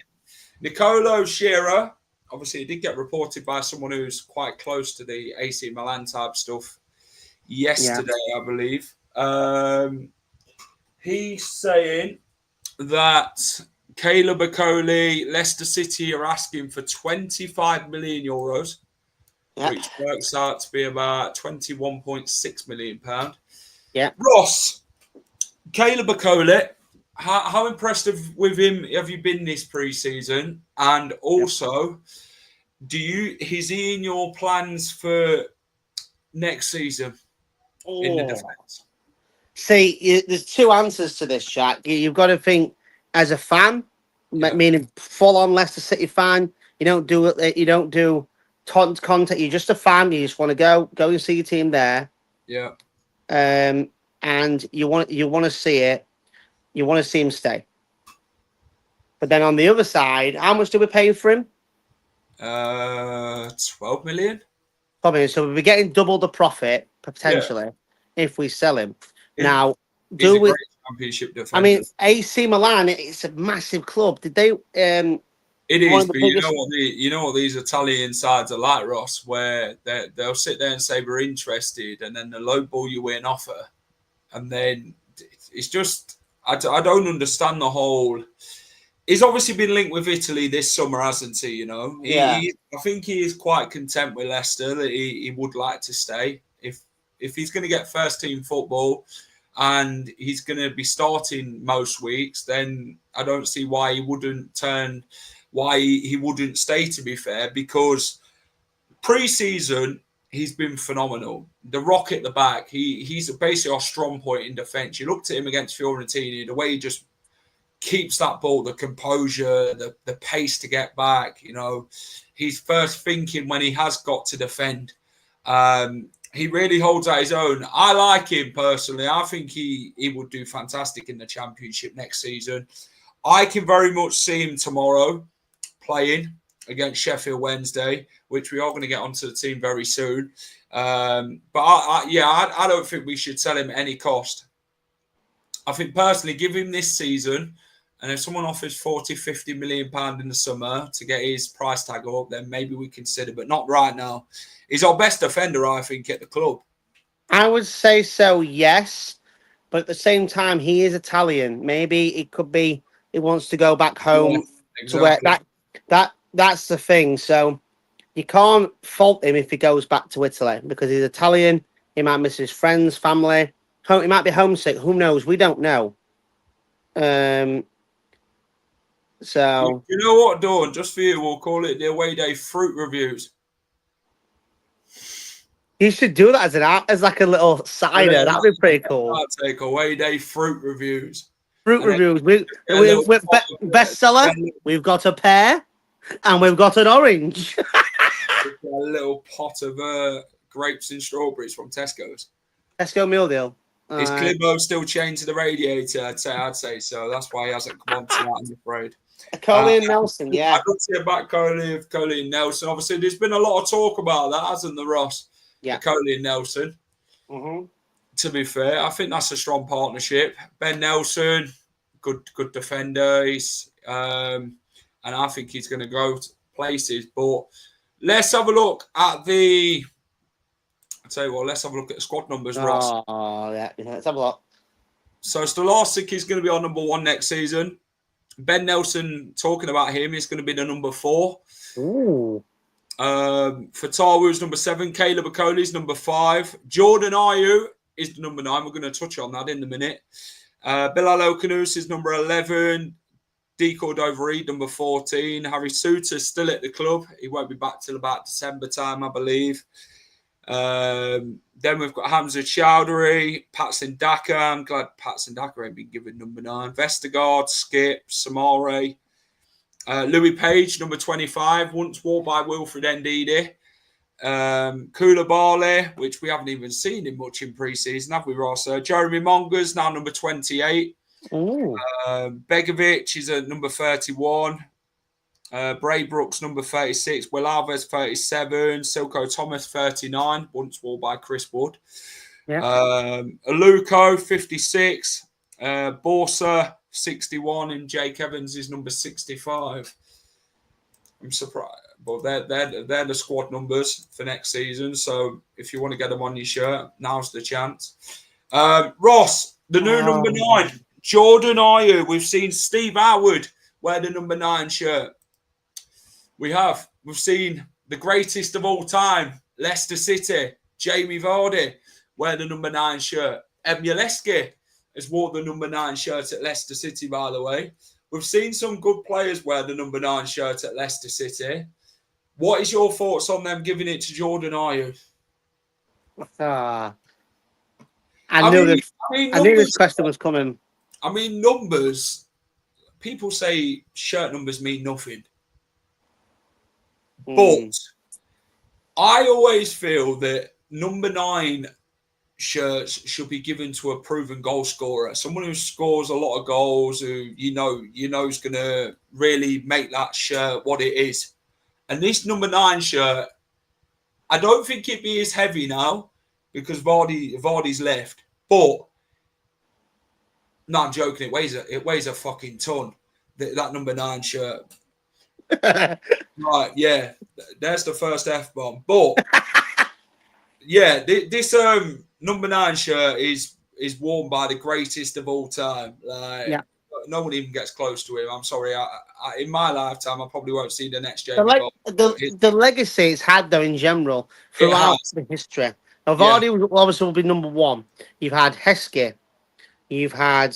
Nicolo Shearer, obviously, it did get reported by someone who's quite close to the AC Milan type stuff yesterday, I believe. He's saying that Caleb Okoli, Leicester City are asking for 25 million euros. Which works out to be about £21.6 million. Yeah. Ross, Caleb Okoli, how impressed with him have you been this pre-season? And also, is he in your plans for next season in the defence? See, there's two answers to this, Jack. You've got to think as a fan, meaning full-on Leicester City fan. You don't do contact you just a fan. You just want to go and see your team there. Yeah. And you want to see it. You want to see him stay. But then on the other side, how much do we pay for him? 12 million. Probably. So we'll be getting double the profit potentially if we sell him. Now, do we? Championship defender. I mean, AC Milan. It's a massive club. Did they? It is, but you know what these Italian sides are like, Ross, where they'll sit there and say we're interested, and then they lowball you in offer, and then it's just I don't understand the whole. He's obviously been linked with Italy this summer, hasn't he? You know, I think he is quite content with Leicester. That he would like to stay if he's going to get first team football and he's going to be starting most weeks. Then I don't see why he wouldn't stay. To be fair, because pre-season he's been phenomenal. The rock at the back, he's basically our strong point in defence. You looked at him against Fiorentina, the way he just keeps that ball, the composure, the pace to get back. You know, he's first thinking when he has got to defend. He really holds out his own. I like him personally. I think he would do fantastic in the Championship next season. I can very much see him tomorrow playing against Sheffield Wednesday, which we are going to get onto the team very soon. But I don't think we should sell him at any cost. I think personally, give him this season. And if someone offers 40, 50 million pound in the summer to get his price tag up, then maybe we consider, but not right now. He's our best defender, I think, at the club. I would say so, yes. But at the same time, he is Italian. Maybe it could be he wants to go back home to where that's the thing. So you can't fault him if he goes back to Italy because he's Italian. He might miss his friends, family. He might be homesick. Who knows? We don't know. So you know what, Dawn? Just for you, we'll call it the away day fruit reviews. You should do that as like a little cider. That'd be pretty cool. I'll take away day fruit reviews. Fruit reviews. We're bestseller. We've got a pear, and we've got an orange. A little pot of grapes and strawberries from Tesco's. Tesco meal deal. Is Clibo still chained to the radiator? I'd say so. That's why he hasn't come on to that, I'm afraid. Okoli and Nelson, yeah. I'd love to hear about Okoli and Nelson. Obviously, there's been a lot of talk about that, hasn't there, Ross? Yeah. Okoli and Nelson. Mm-hmm. To be fair, I think that's a strong partnership. Ben Nelson, good defender. And I think he's going to go places. But let's have a look at the... I'll tell you what, let's have a look at the squad numbers, Ross. Oh, yeah. Let's have a look. So Stolarczyk is going to be our number 1 next season. Ben Nelson, talking about him, is going to be the number 4. Ooh. Fatawu is number 7. Caleb Okoli is number 5. Jordan Ayew is the number 9. We're going to touch on that in a minute. Bilal Okanus is number 11. Deco Dovery, number 14. Harry Suter is still at the club. He won't be back till about December time, I believe. Then we've got Hamza Chowdhury, Patson Daka. I'm glad Patson Daka ain't been given number 9. Vestergaard, Skip, Samare. Louis Page, number 25, once wore by Wilfred Ndidi. Koulibaly, which we haven't even seen him much in pre-season, have we, Ross? Jeremy Monger's now number 28. Begovic is at number 31. Bray Brooks, number 36. Will Alves, 37. Silko Thomas, 39. Once wore by Chris Wood. Yeah. Aluko, 56. Borsa, 61. And Jake Evans is number 65. I'm surprised. But they're the squad numbers for next season. So if you want to get them on your shirt, now's the chance. Ross, the new number 9. Jordan Ayew. We've seen Steve Howard wear the number 9 shirt. We've seen the greatest of all time, Leicester City, Jamie Vardy, wear the number 9 shirt. Emileski has worn the number 9 shirt at Leicester City, by the way. We've seen some good players wear the number 9 shirt at Leicester City. What is your thoughts on them giving it to Jordan Ayew? I knew this question was coming. I mean, numbers, people say shirt numbers mean nothing. But I always feel that number 9 shirts should be given to a proven goal scorer, someone who scores a lot of goals, who you know is going to really make that shirt what it is. And this number 9 shirt, I don't think it'd be as heavy now because Vardy's left. But no, I'm joking. It weighs a fucking ton. That number 9 shirt. Right, yeah, there's the first F-bomb. But yeah, this number 9 shirt is worn by the greatest of all time. Like, yeah. No one even gets close to him. I'm sorry. In my lifetime, I probably won't see the next Jamie. The legacy it's had, though, in general, throughout the history. Now, Vardy obviously will be number 1. You've had Heskey. You've had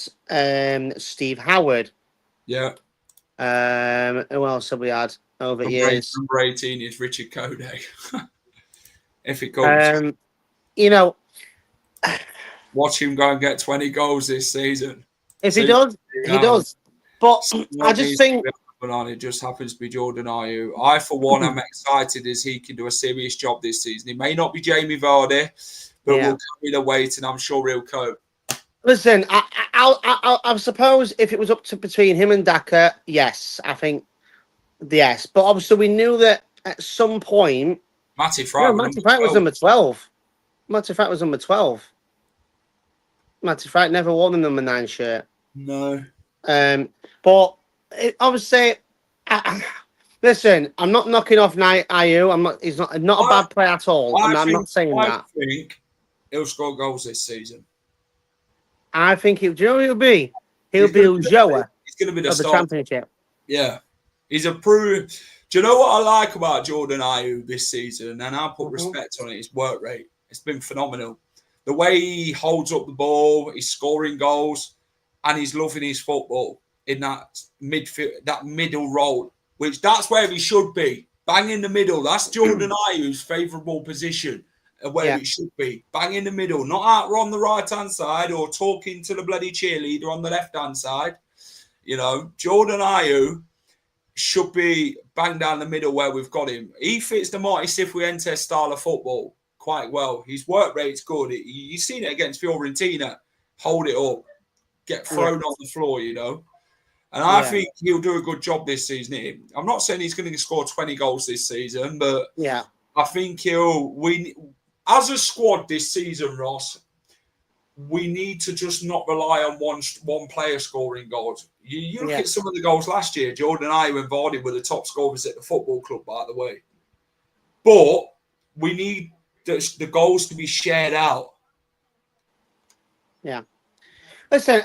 Steve Howard. Yeah. Who else have we had over years? Number 18 is Richard Kodak. If it comes. You know, watch him go and get 20 goals this season. If he does, he does. But I just think it just happens to be Jordan Ayew. I, for one, am excited as he can do a serious job this season. He may not be Jamie Vardy, but will carry the weight, and I'm sure he'll cope. Listen, I suppose if it was up to between him and Daka, yes, I think yes. But obviously, we knew that at some point, Matty Fratt was number 12. Matty Fratt was number 12. Matty Fratt never wore the number 9 shirt. No. But obviously, listen, I'm not knocking off Ayew. He's not a bad player at all. I'm not saying that. I think he'll score goals this season. I think do you know who he'll be? He'll be Ulloa. He's going to be the of the championship. Yeah. He's a proof. Do you know what I like about Jordan Ayew this season? And I put respect on it. His work rate. It's been phenomenal. The way he holds up the ball, he's scoring goals, and he's loving his football in that midfield, that middle role, which that's where he should be. Bang in the middle. That's Jordan Ayew's favourable position. Where it should be. Bang in the middle. Not out on the right-hand side or talking to the bloody cheerleader on the left-hand side. You know, Jordan Ayew should be bang down the middle where we've got him. He fits the Marty Cifuentes style of football quite well. His work rate's good. You've seen it against Fiorentina. Hold it up. Get thrown on the floor, you know. And I think he'll do a good job this season. I'm not saying he's going to score 20 goals this season, but I think as a squad this season, Ross, we need to just not rely on one player scoring goals. You look at some of the goals last year. Jordan Ayew and Vardy were the top scorers at the football club, by the way. But we need the goals to be shared out. Yeah. Listen,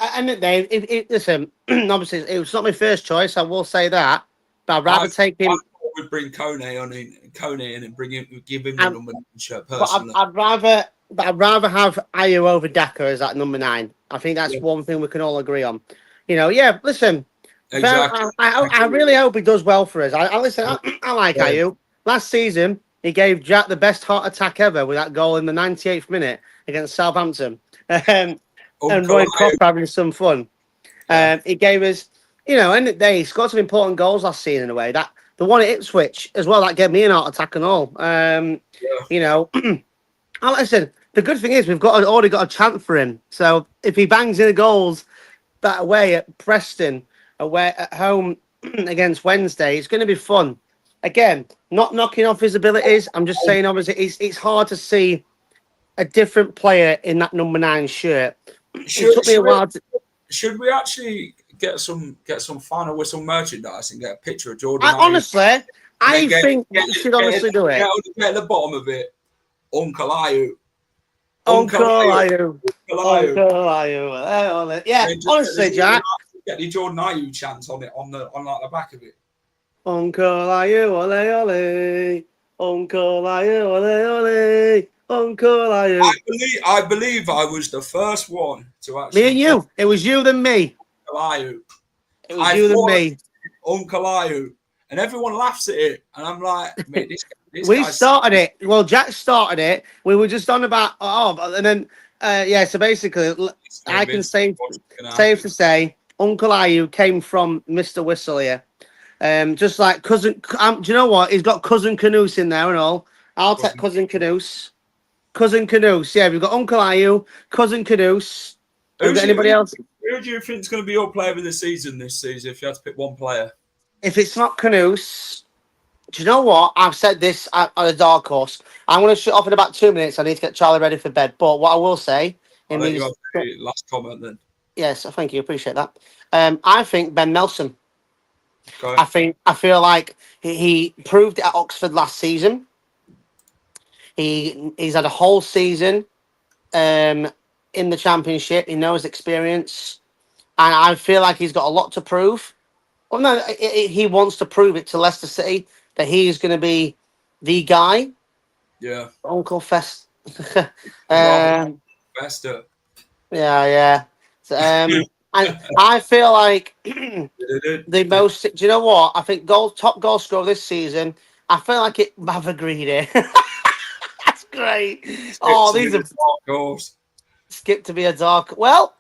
listen, obviously, it was not my first choice. I will say that. But I'd rather take him. Would bring Kone in and give him the number 9 shirt personally. But I'd rather have Ayew over Daka as that number 9. I think that's one thing we can all agree on. You know, listen. Exactly. I really hope he does well for us. I like Ayew. Last season, he gave Jack the best heart attack ever with that goal in the 98th minute against Southampton. And Roy Croft having some fun. He gave us, end of the day, he scored some important goals last season in a way. That the one at Ipswich as well, that gave me an heart attack and all. Listen, the good thing is we've already got a chance for him. So if he bangs in the goals that away at Preston, away at home against Wednesday, it's going to be fun. Again, not knocking off his abilities. I'm just saying, obviously, it's hard to see a different player in that number 9 shirt. It took me a while. Should we actually get some final whistle merchandise and get a picture of Jordan? Honestly, I think we should honestly do it. Get at the bottom of it. Uncle Ayew. Uncle Ayew. Yeah, honestly, Jack. Get the Jordan Ayew chants on it on the back of it. Uncle Ayew, ole ole. Uncle Ayew, ole ole. Uncle Ayew. I believe I was the first one to actually. Me and you. It was you than me. Uncle Ayew. It was you than me. Uncle Ayew. And everyone laughs at it. And I'm like, mate, this we started it. Well, Jack started it. We were just on about, and then, so basically, I can safe to say, Uncle Ayew came from Mr. Whistle here. Just like cousin, do you know what? He's got cousin Canoes in there and all. I'll take Cousin Canuce. Cousin Canuce. Yeah, we've got Uncle Ayew, Cousin Canuce. Have we got anybody else? Who do you think is going to be your player of the season this season if you had to pick one player? If it's not Canuce, do you know what? I've said this on a dark horse. I'm going to shut off in about 2 minutes. I need to get Charlie ready for bed. But what I will say... I'll let you have the last comment then. Yes, thank you. Appreciate that. I think Ben Nelson. Okay. I feel like he proved it at Oxford last season. He's had a whole season in the Championship. He knows experience. And I feel like he's got a lot to prove. Well, no, he wants to prove it to Leicester City that he is going to be the guy. Yeah. Uncle Fest. Fester. Yeah. And I feel like the most. Do you know what? I think top goal scorer this season. I feel like it. Mavagreedy. That's great. These are goals. Skip to be a dark. Well,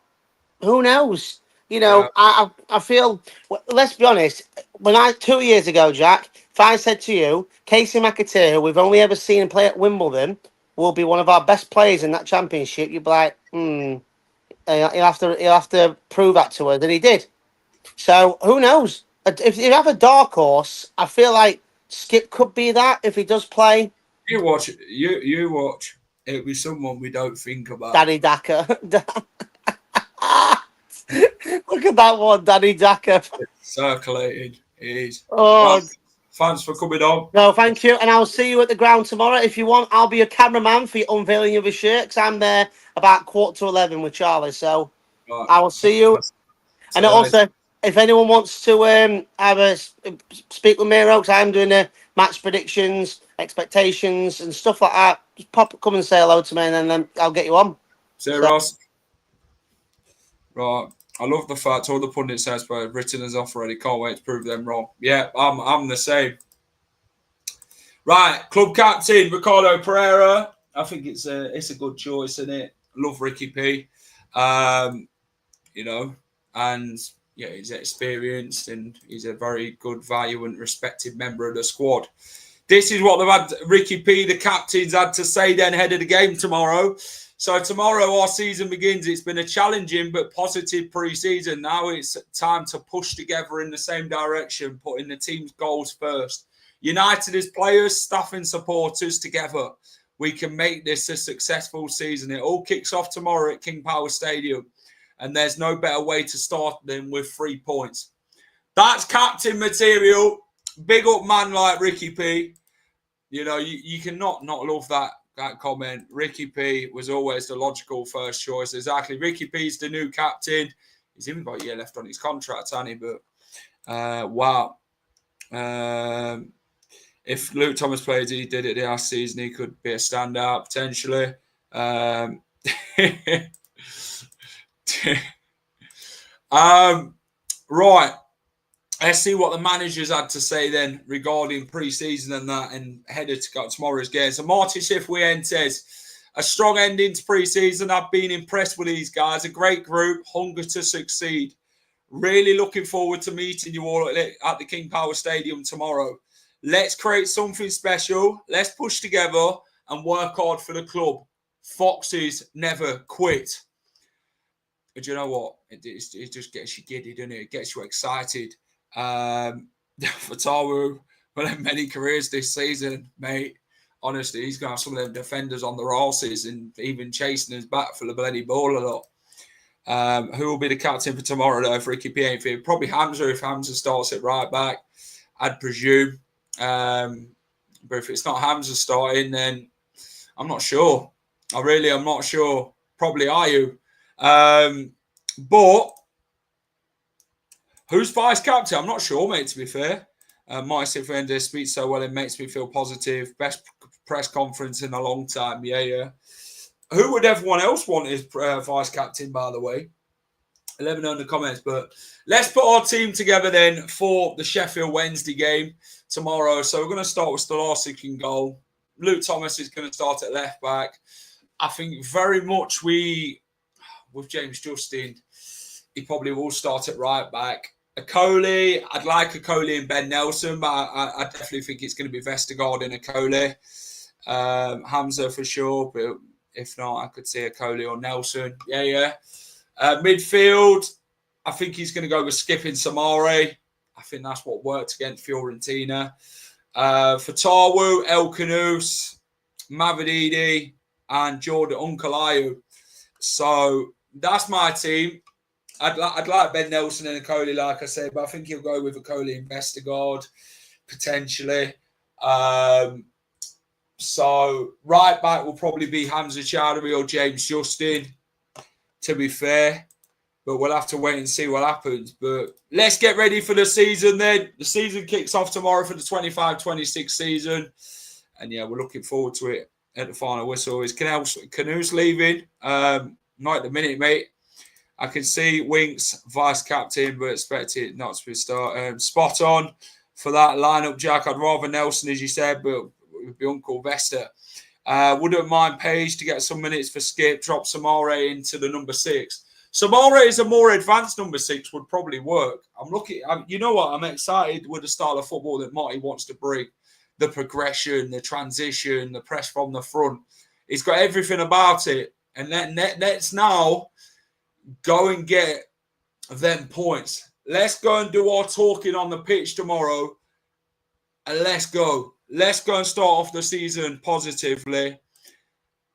who knows? You know, yeah. I feel. Well, let's be honest. 2 years ago, Jack, if I said to you, Casey McAteer, who we've only ever seen play at Wimbledon, will be one of our best players in that championship, you'd be like, He'll have to prove that to us, and he did. So who knows? If you have a dark horse, I feel like Skip could be that if he does play. You watch. You watch. It'll be someone we don't think about. Danny Daka. Look at that one, Danny Daka. Circulated. It is. Oh. Thanks for coming on. No, thank you. And I'll see you at the ground tomorrow. If you want, I'll be a cameraman for your unveiling of your shirt, because I'm there about 11:15 with Charlie. So right. I will see you. And also, if anyone wants to speak with me, because I'm doing the match predictions, expectations, and stuff like that, just come and say hello to me, and then I'll get you on. See you, Ross. Right. I love the fact all the pundits have written us off already. Can't wait to prove them wrong. Yeah, I'm the same. Right, club captain Ricardo Pereira. I think it's a good choice, isn't it? Love Ricky P. You know, and yeah, he's experienced and he's a very good value and respected member of the squad. This is what they've had Ricky P, the captain's had to say then ahead of the game tomorrow. So tomorrow our season begins. It's been a challenging but positive pre-season. Now it's time to push together in the same direction, putting the team's goals first. United as players, staff and supporters together, we can make this a successful season. It all kicks off tomorrow at King Power Stadium, and there's no better way to start than with 3 points. That's captain material. Big up man like Ricky P. You know, you cannot not love that comment. Ricky P was always the logical first choice. Exactly. Ricky P's the new captain. He's even got a year left on his contract, hasn't he? But wow. If Luke Thomas played, he did it last season, he could be a standout potentially. Right. Let's see what the managers had to say then regarding pre-season and that, and headed to tomorrow's game. So Martin Cifuentes, a strong ending to pre-season. I've been impressed with these guys. A great group, hunger to succeed. Really looking forward to meeting you all at the King Power Stadium tomorrow. Let's create something special. Let's push together and work hard for the club. Foxes never quit. But you know what? It just gets you giddy, doesn't it? It gets you excited. Fatawu will have many careers this season, mate. Honestly, he's going to have some of them defenders on their arses and even chasing us back for the bloody ball a lot. Who will be the captain for tomorrow, though, for Ricky P? Probably Hamza, if Hamza starts it right back, I'd presume. But if it's not Hamza starting, then I'm not sure. I'm not sure. Probably Ayew. But who's vice captain? I'm not sure, mate, to be fair. Martin Cifuentes speaks so well, it makes me feel positive. Best press conference in a long time. Yeah. Who would everyone else want as vice captain, by the way? Let me know in the comments. But let's put our team together then for the Sheffield Wednesday game tomorrow. So we're going to start with Stolarczyk in goal. Luke Thomas is going to start at left back. I think very much with James Justin, he probably will start at right back. Okoli, I'd like Okoli and Ben Nelson, but I definitely think it's going to be Vestergaard and Okoli. Hamza for sure, but if not, I could see Okoli or Nelson. Yeah. Midfield, I think he's going to go with skipping Samare. I think that's what worked against Fiorentina. For Tarwu, El Kanous, Mavididi, and Jordan Ayew. So that's my team. I'd like Ben Nelson and Okoli, like I said, but I think he'll go with Okoli and Vestergaard, potentially. So right back will probably be Hamza Chowdhury or James Justin, to be fair. But we'll have to wait and see what happens. But let's get ready for the season then. The season kicks off tomorrow for the 25-26 season. And yeah, we're looking forward to it at the final whistle. Is Kanous leaving? Not at the minute, mate. I can see Winks, vice-captain, but expect it not to be spot on for that lineup, Jack. I'd rather Nelson, as you said, but with the Uncle Vesta. Wouldn't mind Page to get some minutes for Skip, drop Samare into the number 6. Samare is a more advanced number 6, would probably work. You know what? I'm excited with the style of football that Marty wants to bring. The progression, the transition, the press from the front. He's got everything about it. And let's now go and get them points. Let's go and do our talking on the pitch tomorrow. And let's go. Let's go and start off the season positively.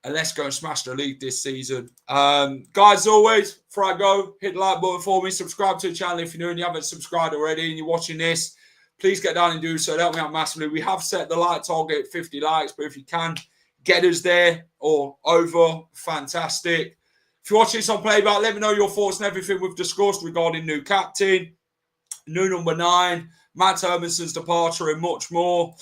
And let's go and smash the league this season. Guys, as always, before I go, hit the like button for me. Subscribe to the channel if you're new and you haven't subscribed already and you're watching this. Please get down and do so. Help me out massively. We have set the like target at 50 likes, but if you can get us there or over, fantastic. If you're watching this on playback, let me know your thoughts and everything we've discussed regarding new captain, new number 9, Matt Hermansen's departure and much more.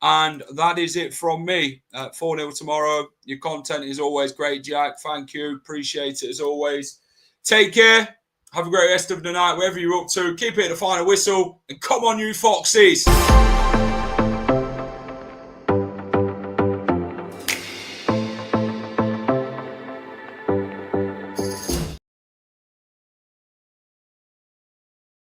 And that is it from me. 4-0 tomorrow. Your content is always great, Jack. Thank you. Appreciate it as always. Take care. Have a great rest of the night, wherever you're up to. Keep it at the final whistle. And come on, you Foxes.